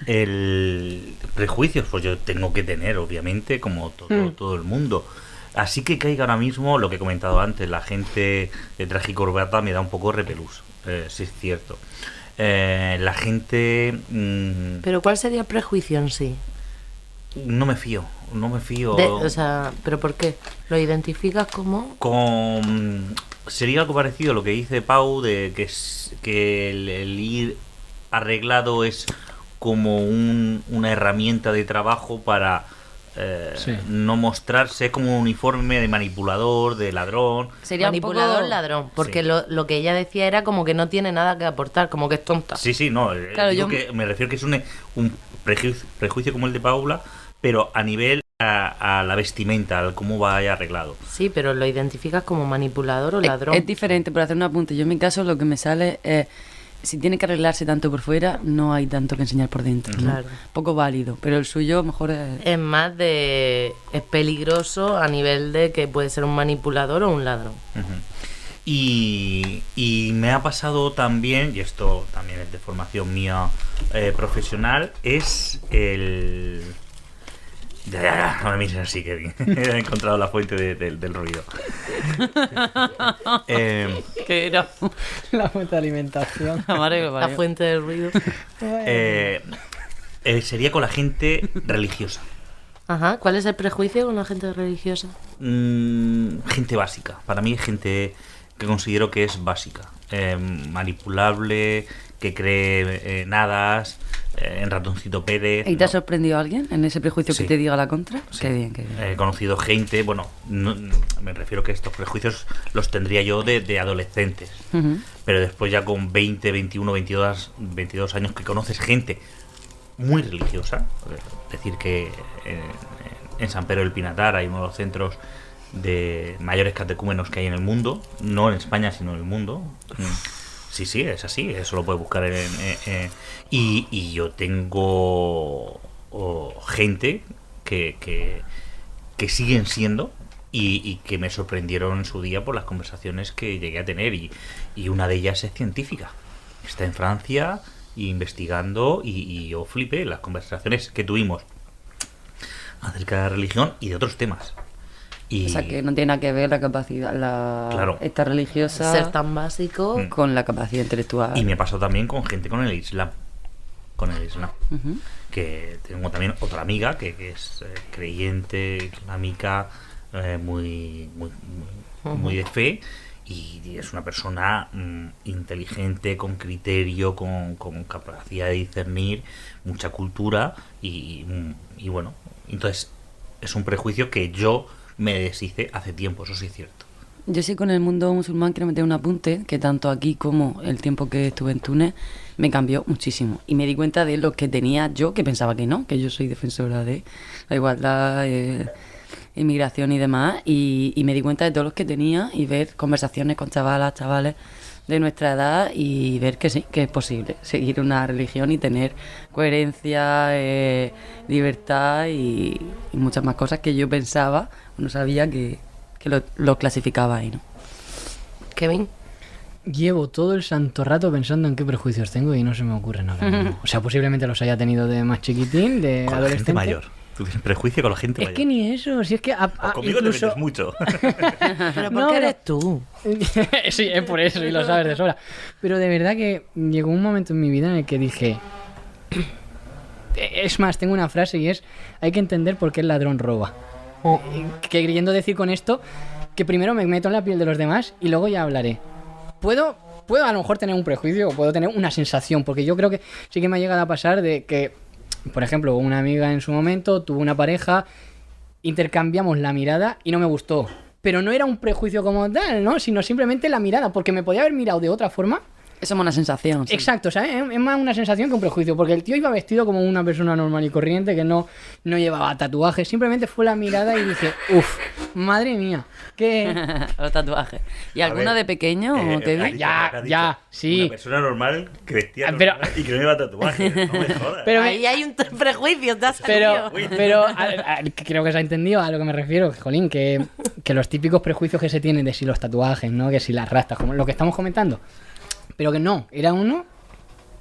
El prejuicios, pues yo tengo que tener, obviamente, como todo el mundo. Así que caiga ahora mismo lo que he comentado antes, la gente de traje y corbata me da un poco repelús, sí es cierto. La gente... Pero ¿cuál sería el prejuicio en sí? No me fío. O sea, ¿pero por qué? ¿Lo identificas como...? Sería algo parecido a lo que dice Pau, de que el ir arreglado es como una herramienta de trabajo para no mostrarse como un uniforme de manipulador, de ladrón. Sería manipulador, un poco... ladrón, porque sí. lo que ella decía era como que no tiene nada que aportar, como que es tonta. Sí, no, claro, que me refiero que es un prejuicio como el de Paula, pero a nivel a la vestimenta, al cómo vaya arreglado. Sí, pero lo identificas como manipulador o ladrón. Es diferente, por hacer un apunte. Yo en mi caso lo que me sale es, si tiene que arreglarse tanto por fuera, no hay tanto que enseñar por dentro. Claro. Poco válido, pero el suyo mejor es... Es más es peligroso a nivel de que puede ser un manipulador o un ladrón. Y me ha pasado también, y esto también es de formación mía profesional, es el... Ya, no me mires así, que he encontrado la fuente del ruido. ¿Qué era? La fuente de alimentación. La fuente del ruido. Sería con la gente religiosa. Ajá, ¿cuál es el prejuicio con la gente religiosa? Gente básica. Para mí es gente que considero que es básica. Manipulable, que cree nadas, en Ratoncito Pérez. ¿Y te ha sorprendido alguien en ese prejuicio que te diga la contra? Sí. Qué bien, qué bien. He conocido gente, bueno, me refiero que estos prejuicios los tendría yo de adolescentes, pero después ya con 20, 21, 22 años que conoces gente muy religiosa, es decir que en San Pedro del Pinatar hay uno de los centros de mayores catecúmenos que hay en el mundo, no en España sino en el mundo. Sí, es así, eso lo puedes buscar y yo tengo gente que siguen siendo y que me sorprendieron en su día por las conversaciones que llegué a tener y una de ellas es científica, está en Francia investigando y yo flipé las conversaciones que tuvimos acerca de la religión y de otros temas. O sea, que no tiene nada que ver la capacidad, claro, esta religiosa... Ser tan básico... Con la capacidad intelectual. Y me pasó también con gente con el Islam. Que tengo también otra amiga que es creyente, islámica, muy de fe, y es una persona inteligente, con criterio, con capacidad de discernir, mucha cultura, y bueno, entonces es un prejuicio que yo me deshice hace tiempo, eso sí es cierto. Yo sí, con el mundo musulmán quiero meter un apunte, que tanto aquí como el tiempo que estuve en Túnez me cambió muchísimo. Y me di cuenta de lo que tenía yo, que pensaba que no, que yo soy defensora de la igualdad, inmigración y demás, y me di cuenta de todos los que tenía y ver conversaciones con chavales de nuestra edad y ver que sí, que es posible seguir una religión y tener coherencia, libertad y muchas más cosas que yo pensaba o no sabía que lo clasificaba ahí, ¿no? Kevin. Llevo todo el santo rato pensando en qué prejuicios tengo y no se me ocurren ahora mismo. O sea, posiblemente los haya tenido de más chiquitín, de con adolescente. La gente mayor. Tú tienes prejuicio con la gente mayor. Es que ni eso, si es que... conmigo incluso... te metes mucho. ¿Pero por qué eres tú? Sí, es por eso, y lo sabes de sobra. Pero de verdad que llegó un momento en mi vida en el que dije... Es más, tengo una frase y es: hay que entender por qué el ladrón roba. Que queriendo decir con esto que primero me meto en la piel de los demás y luego ya hablaré. Puedo a lo mejor tener un prejuicio o puedo tener una sensación, porque yo creo que sí que me ha llegado a pasar de que, por ejemplo, una amiga en su momento tuvo una pareja, intercambiamos la mirada y no me gustó. Pero no era un prejuicio como tal, ¿no? Sino simplemente la mirada, porque me podía haber mirado de otra forma Es una sensación. Sí. Exacto, ¿sabes? Es más una sensación que un prejuicio, porque el tío iba vestido como una persona normal y corriente que no llevaba tatuajes, simplemente fue la mirada y dije, uff, madre mía, que... Los tatuajes. ¿Y alguno ver, de pequeño, Kevin? ya, sí. Una persona normal que vestía Pero- normal y que no lleva tatuajes. No me jodas. Pero, Ahí hay un prejuicio, te ha salido. pero creo que se ha entendido a lo que me refiero, Jolín, que los típicos prejuicios que se tienen de si los tatuajes, ¿no? Que si las rastas, como lo que estamos comentando. Pero que no, era uno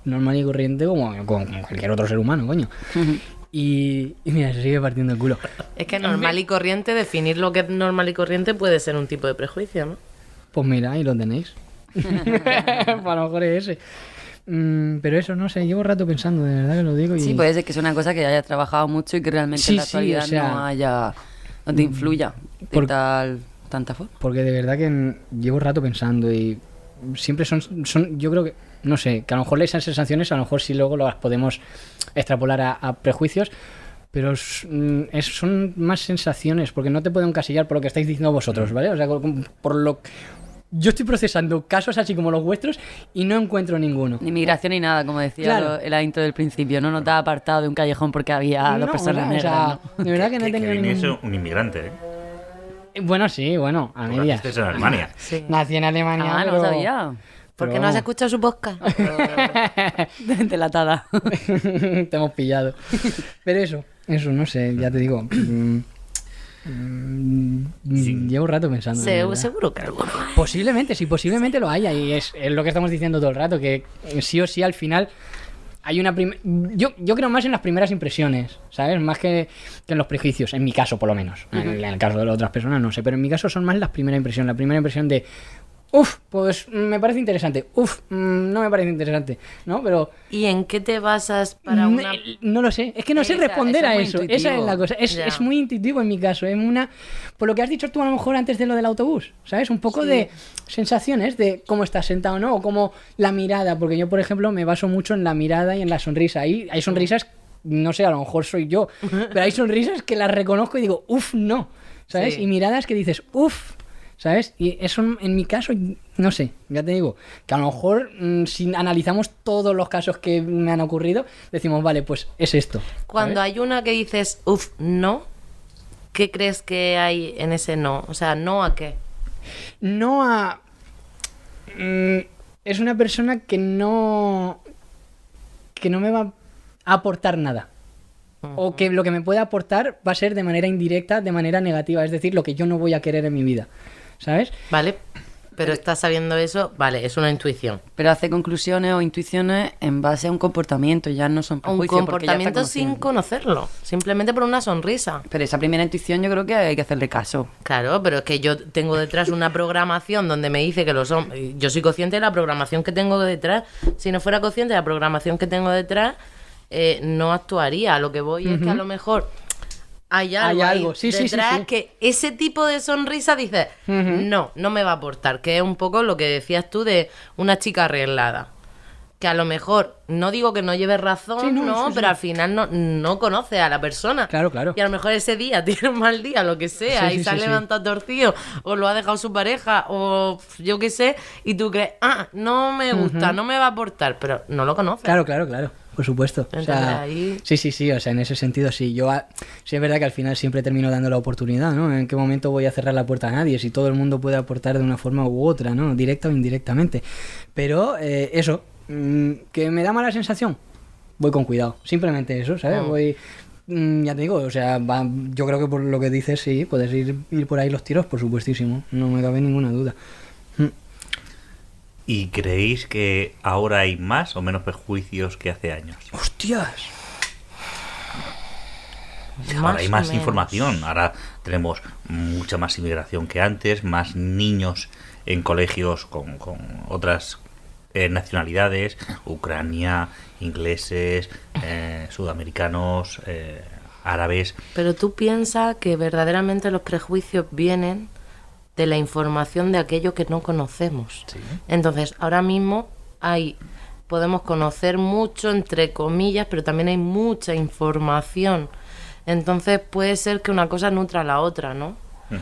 normal y corriente como cualquier otro ser humano, coño. Y mira, se sigue partiendo el culo. Es que normal y corriente, definir lo que es normal y corriente puede ser un tipo de prejuicio, ¿no? Pues mira, ahí lo tenéis. A lo mejor es ese. Pero eso, no sé, llevo rato pensando, de verdad que lo digo. Y... Sí, puede ser que sea una cosa que hayas trabajado mucho y que realmente Sí, en la sí, actualidad o sea, no te influya de por- tanta forma. Porque de verdad que llevo rato pensando y siempre son, yo creo que, no sé, que a lo mejor esas sensaciones, a lo mejor sí luego las podemos extrapolar a prejuicios, pero son más sensaciones, porque no te puedo encasillar por lo que estáis diciendo vosotros, ¿vale? O sea, por lo... Yo estoy procesando casos así como los vuestros y no encuentro ninguno. Ni migración ni nada, como decía Claro. en la intro del principio, no te ha apartado de un callejón porque había dos No, personas o sea, negras, ¿no? de verdad que no he que tenido viniese ningún... un inmigrante, ¿eh? Bueno, sí, bueno, a Tú medias. naciste en Alemania. Sí. Nací en Alemania, Ah, no pero... lo sabía. ¿Por qué pero no has vamos. escuchado su podcast? Delatada. Te hemos pillado. Pero eso, no sé, ya te digo. Llevo un rato pensando. de verdad. Seguro que alguno hay. Posiblemente, sí, posiblemente lo haya. Y es lo que estamos diciendo todo el rato, que sí o sí al final hay una yo creo más en las primeras impresiones, ¿sabes? Más que en los prejuicios, en mi caso por lo menos. En el caso de las otras personas no sé, pero en mi caso son más las primeras impresiones. La primera impresión de, pues me parece interesante, no me parece interesante, ¿no? Pero ¿Y en qué te basas para una...? no lo sé, es que no sé Esa- responder eso es a muy eso, intuitivo. esa es la cosa, Ya. es muy intuitivo en mi caso, es por lo que has dicho tú a lo mejor antes de lo del autobús, ¿sabes? Un poco de sensaciones de cómo estás sentado, ¿no? O como la mirada, porque yo por ejemplo me baso mucho en la mirada y en la sonrisa, hay sonrisas, no sé, a lo mejor soy yo, pero hay sonrisas que las reconozco y digo, no, ¿sabes? Sí. Y miradas que dices, ¿sabes? Y eso en mi caso, no sé, ya te digo, que a lo mejor si analizamos todos los casos que me han ocurrido, decimos, vale, pues es esto. Cuando ¿sabes? hay una que dices, no, ¿qué crees que hay en ese no? O sea, ¿no a qué? No a... es una persona que no me va a aportar nada. O que lo que me puede aportar va a ser de manera indirecta, de manera negativa, es decir, lo que yo no voy a querer en mi vida, ¿sabes? ¿Vale? Pero estás sabiendo eso, vale, es una intuición. Pero hace conclusiones o intuiciones en base a un comportamiento, ya no son Un prejuicios. porque ya está comportamiento sin conociendo. conocerlo, simplemente por una sonrisa. Pero esa primera intuición yo creo que hay que hacerle caso. Claro, pero es que yo tengo detrás una programación donde me dice que los hombres... Yo soy consciente de la programación que tengo detrás. Si no fuera consciente de la programación que tengo detrás, no actuaría. A lo que voy es que a lo mejor hay algo, ahí sí, detrás sí. que ese tipo de sonrisa dice, no me va a aportar. Que es un poco lo que decías tú de una chica arreglada. Que a lo mejor, no digo que no lleve razón, Sí, no, sí, pero sí. al final no conoce a la persona. Claro, claro. Y a lo mejor ese día tiene un mal día, lo que sea, Sí, y sí, se ha sí, sí. levantado torcido, o lo ha dejado su pareja, o yo qué sé, y tú crees, no me gusta, no me va a aportar, pero no lo conoces. Claro, por supuesto. O Entonces, sea, ahí- sí, o sea, en ese sentido sí. Sí es verdad que al final siempre termino dando la oportunidad, ¿no? En qué momento voy a cerrar la puerta a nadie, si todo el mundo puede aportar de una forma u otra, ¿no? Directa o indirectamente. Pero eso, que me da mala sensación, voy con cuidado. Simplemente eso, ¿sabes? Voy... ya te digo, o sea, yo creo que por lo que dices, sí, puedes ir por ahí los tiros, por supuestísimo. No me cabe ninguna duda. ¿Y creéis que ahora hay más o menos prejuicios que hace años? ¡Hostias! Ahora hay o más menos. información, ahora tenemos mucha más inmigración que antes, más niños en colegios con otras nacionalidades, Ucrania, ingleses, sudamericanos, árabes. Pero tú piensas que verdaderamente los prejuicios vienen de la información de aquello que no conocemos. Sí. Entonces, ahora mismo podemos conocer mucho, entre comillas, pero también hay mucha información. Entonces puede ser que una cosa nutra a la otra, ¿no?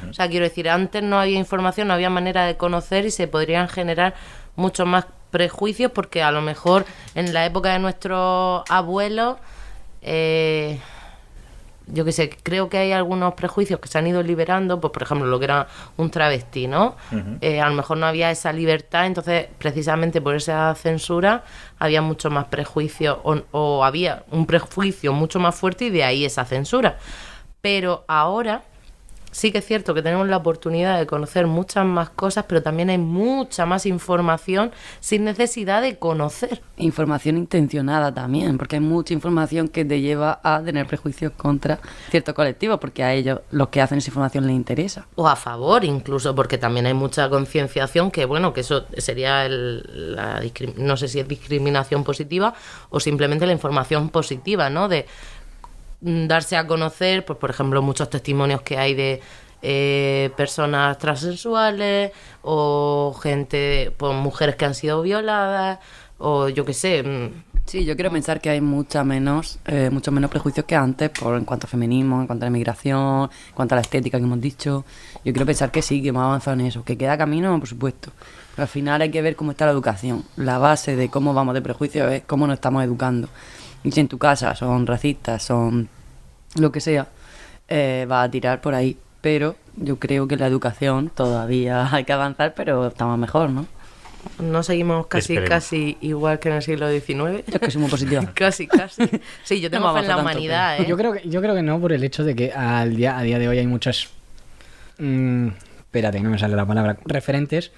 O sea, quiero decir, antes no había información, no había manera de conocer y se podrían generar mucho más prejuicios porque a lo mejor en la época de nuestros abuelos, yo qué sé, creo que hay algunos prejuicios que se han ido liberando, pues por ejemplo lo que era un travesti, ¿no? A lo mejor no había esa libertad, entonces precisamente por esa censura había mucho más prejuicio o había un prejuicio mucho más fuerte y de ahí esa censura. Pero ahora sí que es cierto que tenemos la oportunidad de conocer muchas más cosas, pero también hay mucha más información sin necesidad de conocer. Información intencionada también, porque hay mucha información que te lleva a tener prejuicios contra ciertos colectivos, porque a ellos, los que hacen esa información, les interesa. O a favor incluso, porque también hay mucha concienciación que, bueno, que eso sería no sé si es discriminación positiva o simplemente la información positiva, ¿no? De darse a conocer, pues por ejemplo, muchos testimonios que hay de personas transexuales o gente, pues mujeres que han sido violadas o yo qué sé. Sí, yo quiero pensar que hay mucho menos prejuicios que antes en cuanto a feminismo, en cuanto a la inmigración, en cuanto a la estética que hemos dicho. Yo quiero pensar que sí, que hemos avanzado en eso, que queda camino, por supuesto. Pero al final hay que ver cómo está la educación. La base de cómo vamos de prejuicios es cómo nos estamos educando. Y si en tu casa son racistas, son lo que sea, va a tirar por ahí. Pero yo creo que la educación todavía hay que avanzar, pero estamos mejor, ¿no? No seguimos Esperemos. casi igual que en el siglo XIX. Yo es que soy muy positiva. Casi. Sí, yo tengo No fe en la avanza tanto, humanidad, ¿eh? Yo creo que no, por el hecho de que a día de hoy hay muchas... espérate, no me sale la palabra. Referentes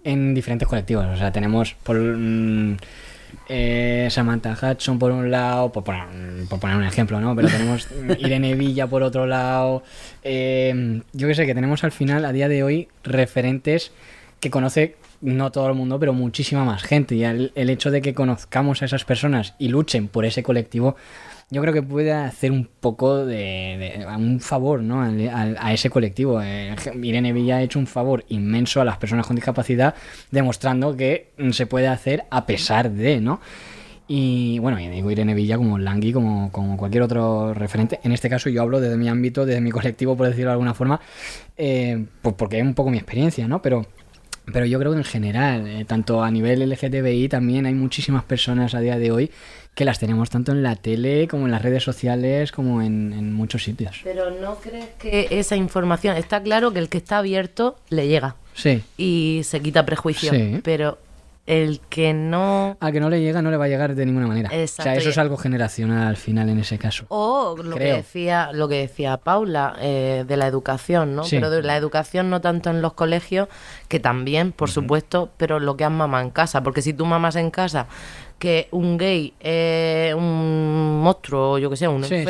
en diferentes colectivos. O sea, tenemos por Samantha Hudson por un lado, por poner un ejemplo, ¿no? Pero tenemos Irene Villa por otro lado. Yo que sé, que tenemos al final, a día de hoy, referentes que conoce no todo el mundo, pero muchísima más gente. Y el hecho de que conozcamos a esas personas y luchen por ese colectivo, yo creo que puede hacer un poco de un favor, ¿no? a ese colectivo. Irene Villa ha hecho un favor inmenso a las personas con discapacidad, demostrando que se puede hacer a pesar de, ¿no? Y bueno, y digo Irene Villa como Langui, como cualquier otro referente. En este caso yo hablo desde mi ámbito, desde mi colectivo, por decirlo de alguna forma, pues porque es un poco mi experiencia, ¿no? Pero yo creo que en general, tanto a nivel LGTBI, también hay muchísimas personas a día de hoy que las tenemos tanto en la tele como en las redes sociales como en muchos sitios. Pero ¿no crees que esa información... Está claro que el que está abierto le llega Sí. y se quita prejuicios, Sí. pero el que no... Al que no le llega no le va a llegar de ninguna manera. Exacto. O sea, eso es algo generacional al final en ese caso. O lo que decía Paula, de la educación, ¿no? Sí. Pero de la educación no tanto en los colegios, que también, por supuesto, pero lo que has mamado en casa. Porque si tú mamas en casa que un gay es un monstruo, yo que sé, un Sí,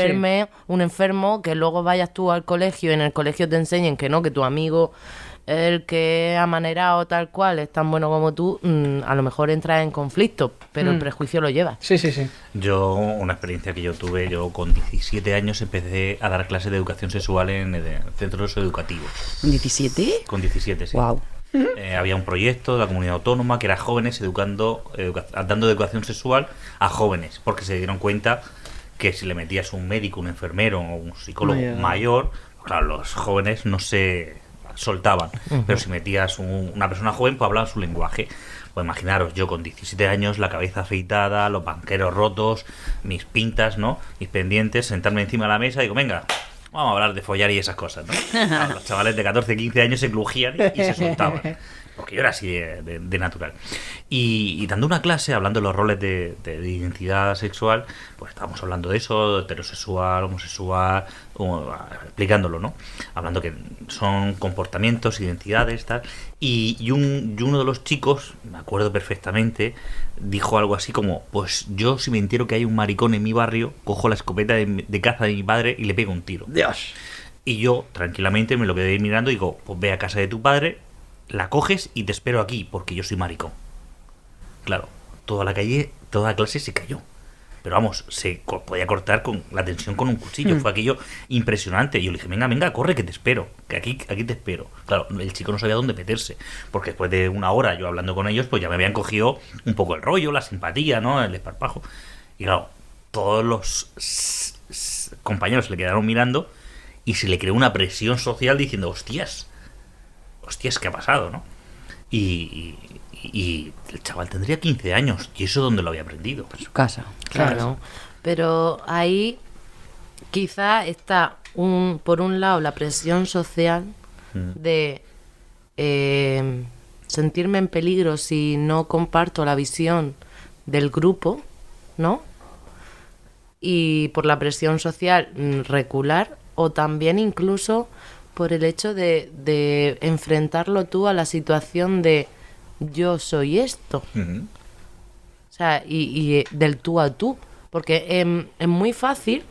enfermo, que luego vayas tú al colegio y en el colegio te enseñen que no, que tu amigo, el que ha amanerado tal cual, es tan bueno como tú, a lo mejor entras en conflicto, pero el prejuicio lo llevas. Sí. Yo, una experiencia que yo tuve, yo con 17 años empecé a dar clases de educación sexual en centros educativos. ¿Con 17? Con 17, sí. Wow. Había un proyecto de la comunidad autónoma que era jóvenes dando educación sexual a jóvenes, porque se dieron cuenta que si le metías un médico, un enfermero o un psicólogo mayor, claro, los jóvenes no se soltaban, pero si metías una persona joven, pues hablaban su lenguaje. Pues imaginaros, yo con 17 años, la cabeza afeitada, los banqueros rotos, mis pintas, ¿no? Mis pendientes, sentarme encima de la mesa y digo, venga, vamos a hablar de follar y esas cosas, ¿no? Claro, los chavales de 14, 15 años se crujían y se soltaban. Porque yo era así de natural. Y dando una clase, hablando de los roles de identidad sexual, pues estábamos hablando de eso, heterosexual, homosexual, explicándolo, ¿no? Hablando que son comportamientos, identidades, tal. Y uno de los chicos, me acuerdo perfectamente, dijo algo así como, pues yo si me entero que hay un maricón en mi barrio, cojo la escopeta de caza de mi padre y le pego un tiro. Dios. Y yo, tranquilamente, me lo quedé mirando y digo, pues ve a casa de tu padre, la coges y te espero aquí, porque yo soy maricón. Claro, toda la clase se cayó. Pero vamos, se podía cortar con la tensión con un cuchillo. Fue aquello impresionante. Y yo le dije, venga, corre que te espero, que aquí te espero. Claro, el chico no sabía dónde meterse, porque después de una hora yo hablando con ellos, pues ya me habían cogido un poco el rollo, la simpatía, ¿no? El esparpajo. Y claro, todos los compañeros se le quedaron mirando y se le creó una presión social diciendo, hostias, ¿qué ha pasado, no? Y y el chaval tendría 15 años. ¿Y eso dónde lo había aprendido? Por su casa. Claro. Pero ahí quizá está por un lado la presión social de sentirme en peligro si no comparto la visión del grupo, ¿no? Y por la presión social recular, o también incluso por el hecho de enfrentarlo tú a la situación de yo soy esto. Ujú. O sea, y del tú a tú. Porque es muy fácil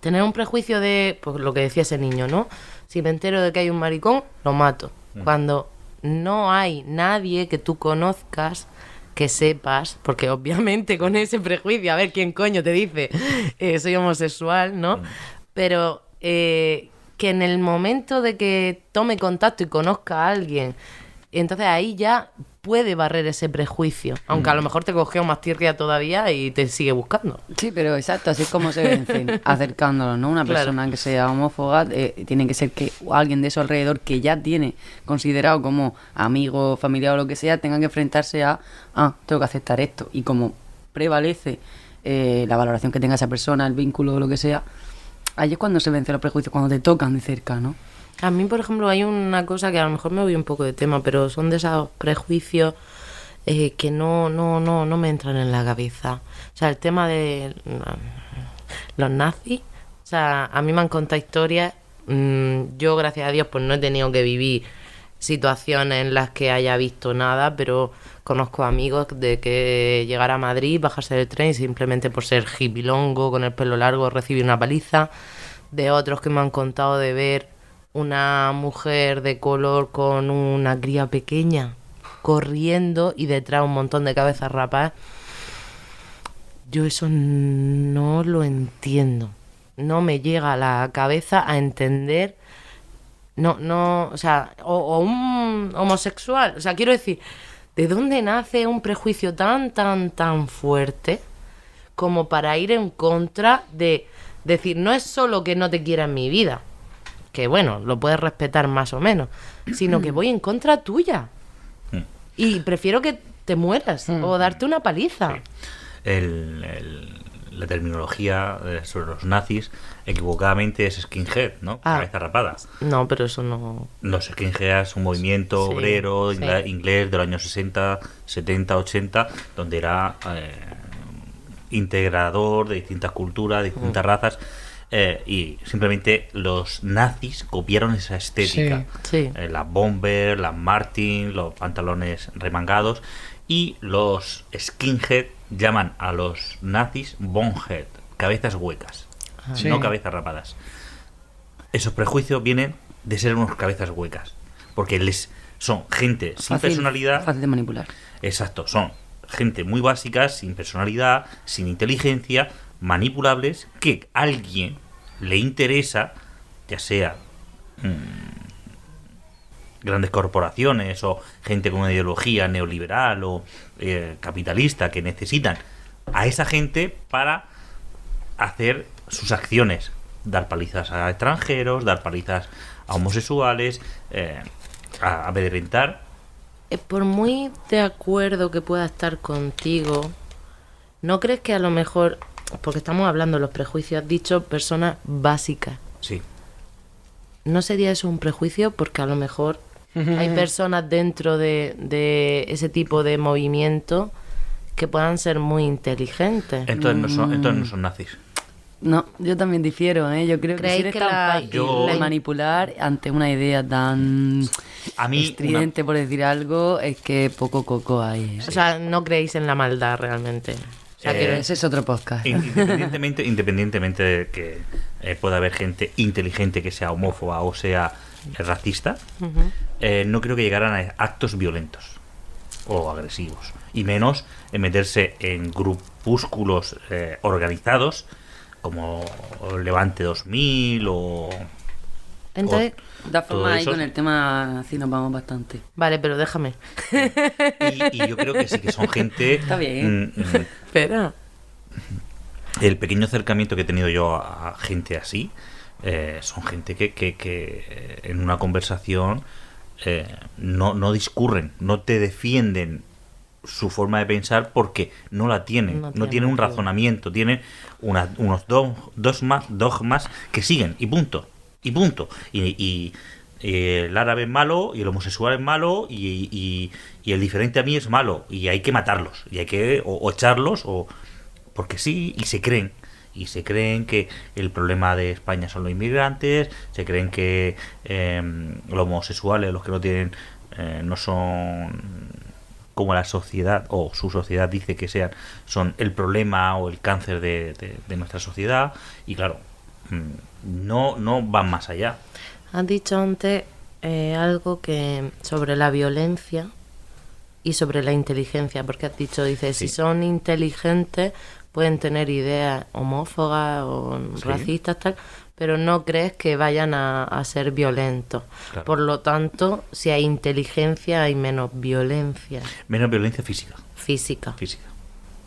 tener un prejuicio de, pues lo que decía ese niño, ¿no? Si me entero de que hay un maricón, lo mato. Cuando no hay nadie que tú conozcas, que sepas, porque obviamente con ese prejuicio, a ver quién coño te dice soy homosexual, ¿no? Pero que en el momento de que tome contacto y conozca a alguien, entonces ahí ya puede barrer ese prejuicio, aunque a lo mejor te cogió más tirria todavía y te sigue buscando. Sí, pero exacto, así es como se vencen, acercándolos, ¿no? Una Claro. persona que sea homófoba tiene que ser que alguien de su alrededor que ya tiene considerado como amigo, familiar o lo que sea, tenga que enfrentarse a, tengo que aceptar esto. Y como prevalece la valoración que tenga esa persona, el vínculo o lo que sea, ahí es cuando se vencen los prejuicios, cuando te tocan de cerca, ¿no? A mí, por ejemplo, hay una cosa que a lo mejor me voy un poco de tema, pero son de esos prejuicios que no me entran en la cabeza. O sea, el tema de los nazis, o sea, a mí me han contado historias, yo gracias a Dios pues no he tenido que vivir situaciones en las que haya visto nada, pero conozco amigos de que llegar a Madrid, bajarse del tren y simplemente por ser hipilongo, con el pelo largo, recibir una paliza, de otros que me han contado de ver una mujer de color con una cría pequeña corriendo y detrás un montón de cabezas rapadas. Yo eso no lo entiendo. No me llega a la cabeza a entender. No, o sea, o un homosexual. O sea, quiero decir, ¿de dónde nace un prejuicio tan fuerte como para ir en contra de decir, no es solo que no te quiera en mi vida, que bueno, lo puedes respetar más o menos, sino que voy en contra tuya y prefiero que te mueras o darte una paliza? La terminología sobre los nazis equivocadamente es skinhead, ¿no? Cabeza rapada. No, pero eso no... Los skinhead es un movimiento Sí, obrero sí. inglés de los años 60, 70, 80, donde era integrador de distintas culturas, de distintas razas, y simplemente los nazis copiaron esa estética. Sí. Las bomber, las Martin, los pantalones remangados, y los skinhead llaman a los nazis bonehead, cabezas huecas, Sí. no cabezas rapadas. Esos prejuicios vienen de ser unos cabezas huecas, porque son gente sin personalidad. Fácil de manipular. Exacto, son gente muy básica, sin personalidad, sin inteligencia, manipulables, que a alguien le interesa, ya sea grandes corporaciones o gente con una ideología neoliberal o capitalista, que necesitan a esa gente para hacer sus acciones, dar palizas a extranjeros, dar palizas a homosexuales, a amedrentar. Por muy de acuerdo que pueda estar contigo, ¿no crees que a lo mejor, porque estamos hablando de los prejuicios, has dicho personas básicas? Sí. ¿No sería eso un prejuicio? Porque a lo mejor hay personas dentro de ese tipo de movimiento que puedan ser muy inteligentes. Entonces no son nazis. No, yo también difiero, ¿eh? Yo creo que si ¿Creéis eres que tan la- fácil Yo- de manipular ante una idea tan A mí, estridente, por decir algo, es que poco coco hay. O sea, no creéis en la maldad realmente. O sea, quiero Ese es otro podcast. independientemente de que pueda haber gente inteligente que sea homófoba o sea racista, no creo que llegaran a actos violentos o agresivos, y menos en meterse en grupúsculos organizados como Levante 2000 o... Entonces, De todas todo formas, ahí eso. con el tema sí nos vamos bastante. vale, pero déjame. Y yo creo que sí que son gente... Está bien. Espera. El pequeño acercamiento que he tenido yo a gente así, son gente que en una conversación no discurren, no te defienden su forma de pensar porque no la tienen, no tienen un razonamiento, tienen unos dogmas que siguen y punto. Y el árabe es malo y el homosexual es malo y el diferente a mí es malo y hay que matarlos y hay que o echarlos o porque sí, y se creen que el problema de España son los inmigrantes, se creen que los homosexuales, los que no tienen, no son como la sociedad o su sociedad dice que sean, son el problema o el cáncer de nuestra sociedad. Y claro, no van más allá. Has dicho antes algo que sobre la violencia y sobre la inteligencia, porque has dicho, dices, Sí. si son inteligentes pueden tener ideas homófobas o Sí. racistas, tal, pero no crees que vayan a ser violentos. Claro. Por lo tanto, si hay inteligencia, hay menos violencia Menos violencia física. física.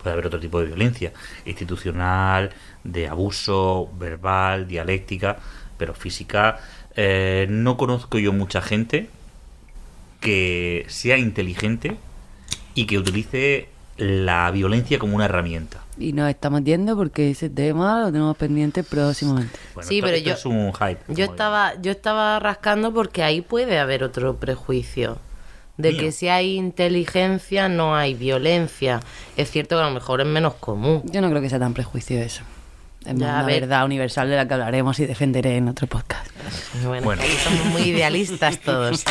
Puede haber otro tipo de violencia, institucional, de abuso, verbal, dialéctica, pero física. No conozco yo mucha gente que sea inteligente y que utilice la violencia como una herramienta. Y nos estamos yendo porque ese tema lo tenemos pendiente próximamente. Bueno, Sí, pero esto es un hype. Yo estaba rascando porque ahí puede haber otro prejuicio. De Mío. que si hay inteligencia no hay violencia. Es cierto que a lo mejor es menos común. Yo no creo que sea tan prejuicio eso. Es Ya, más a una ver. verdad universal de la que hablaremos y defenderé en otro podcast. Bueno, aquí somos muy idealistas todos.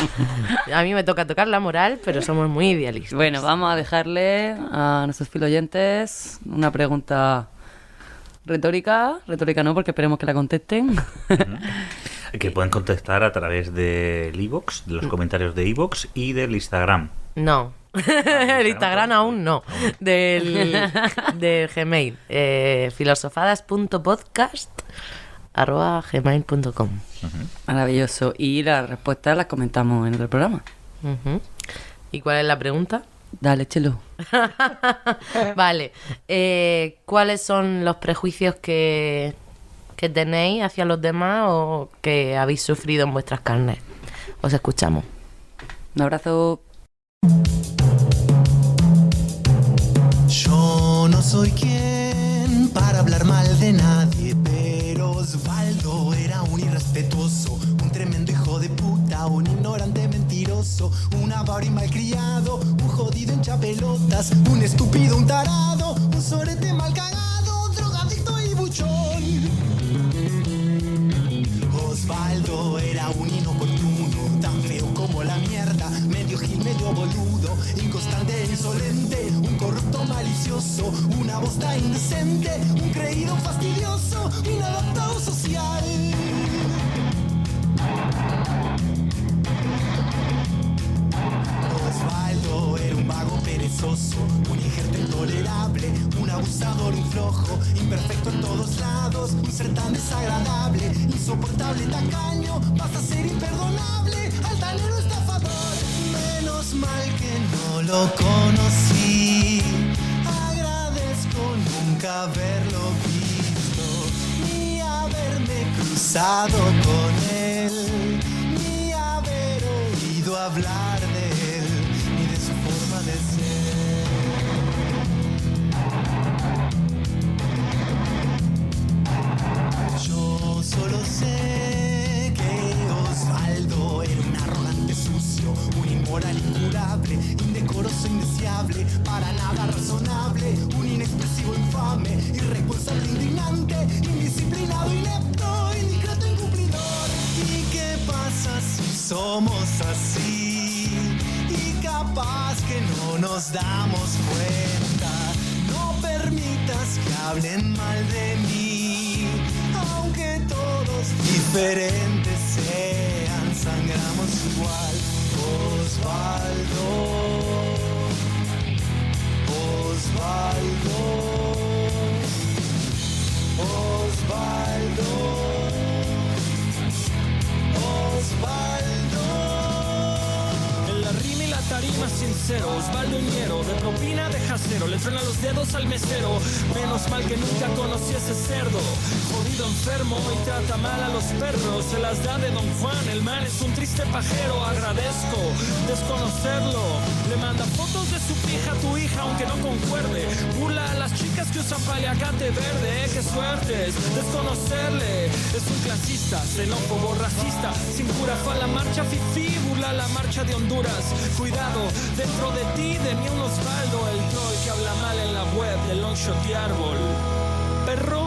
A mí me toca tocar la moral, pero somos muy idealistas. Bueno, vamos a dejarle a nuestros filoyentes una pregunta retórica. Retórica no, porque esperemos que la contesten. Que pueden contestar a través del iVoox, de los comentarios de iVoox y del Instagram. No. El Instagram aún no. Del Gmail. filosofadas.podcast@gmail.com. Maravilloso. Y las respuestas las comentamos en otro programa. Ujú. ¿Y cuál es la pregunta? Dale, Chelo. Vale. ¿Cuáles son los prejuicios que tenéis hacia los demás o que habéis sufrido en vuestras carnes? Os escuchamos. Un abrazo. Yo no soy quien para hablar mal de nadie, pero Osvaldo era un irrespetuoso, un tremendo hijo de puta, un ignorante mentiroso, un avaro y malcriado, un jodido hinchapelotas, un estúpido, un tarado, un sorete mal cagado, drogadicto y buchón. Osvaldo era un inoportuno, tan feo como la mierda, medio gil, medio boludo, inconstante e insolente, un corrupto malicioso, una bosta indecente, un creído fastidioso, inadaptado social. Osvaldo era un vago perezoso, un injerto intolerable, un abusador, un flojo, imperfecto en todos lados, un ser tan desagradable, insoportable, tacaño, vas a ser imperdonable, altanero, estafador. Menos mal que no lo conocí, agradezco nunca haberlo visto, ni haberme cruzado con él, ni haber oído hablar de él, ni de su forma de ser. Yo solo sé que Osvaldo era un arrogante sucio, un inmoral incurable, indecoroso indeseable, para nada razonable, un inexpresivo infame, irresponsable indignante, indisciplinado inepto, indiscreto incumplidor. ¿Y qué pasa si somos así? Y capaz que no nos damos cuenta. No permitas que hablen mal de mí, aunque todos diferentes sean, sangramos igual. Osvaldo, Osvaldo, Osvaldo, Osvaldo. En la rima y la tarima sincero, Osvaldo Ñero, de propina deja cero, le truena los dedos al mesero. Menos mal que nunca conocí ese cerdo, jodido enfermo y trata mal a los perros. Se las da de Don Juan, el man es un triste pajero. Agradezco desconocerlo. Le manda fotos de su pija a tu hija aunque no concuerde. Burla a las chicas que usan paliacate verde. Qué suerte es desconocerle. Es un clasista, xenófobo, racista, sin cura fue a la marcha fifí, burla la marcha de Honduras. Cuidado, dentro de ti, de mí un Osvaldo, el troll que habla mal en la web del Longshot y Árbol. Perro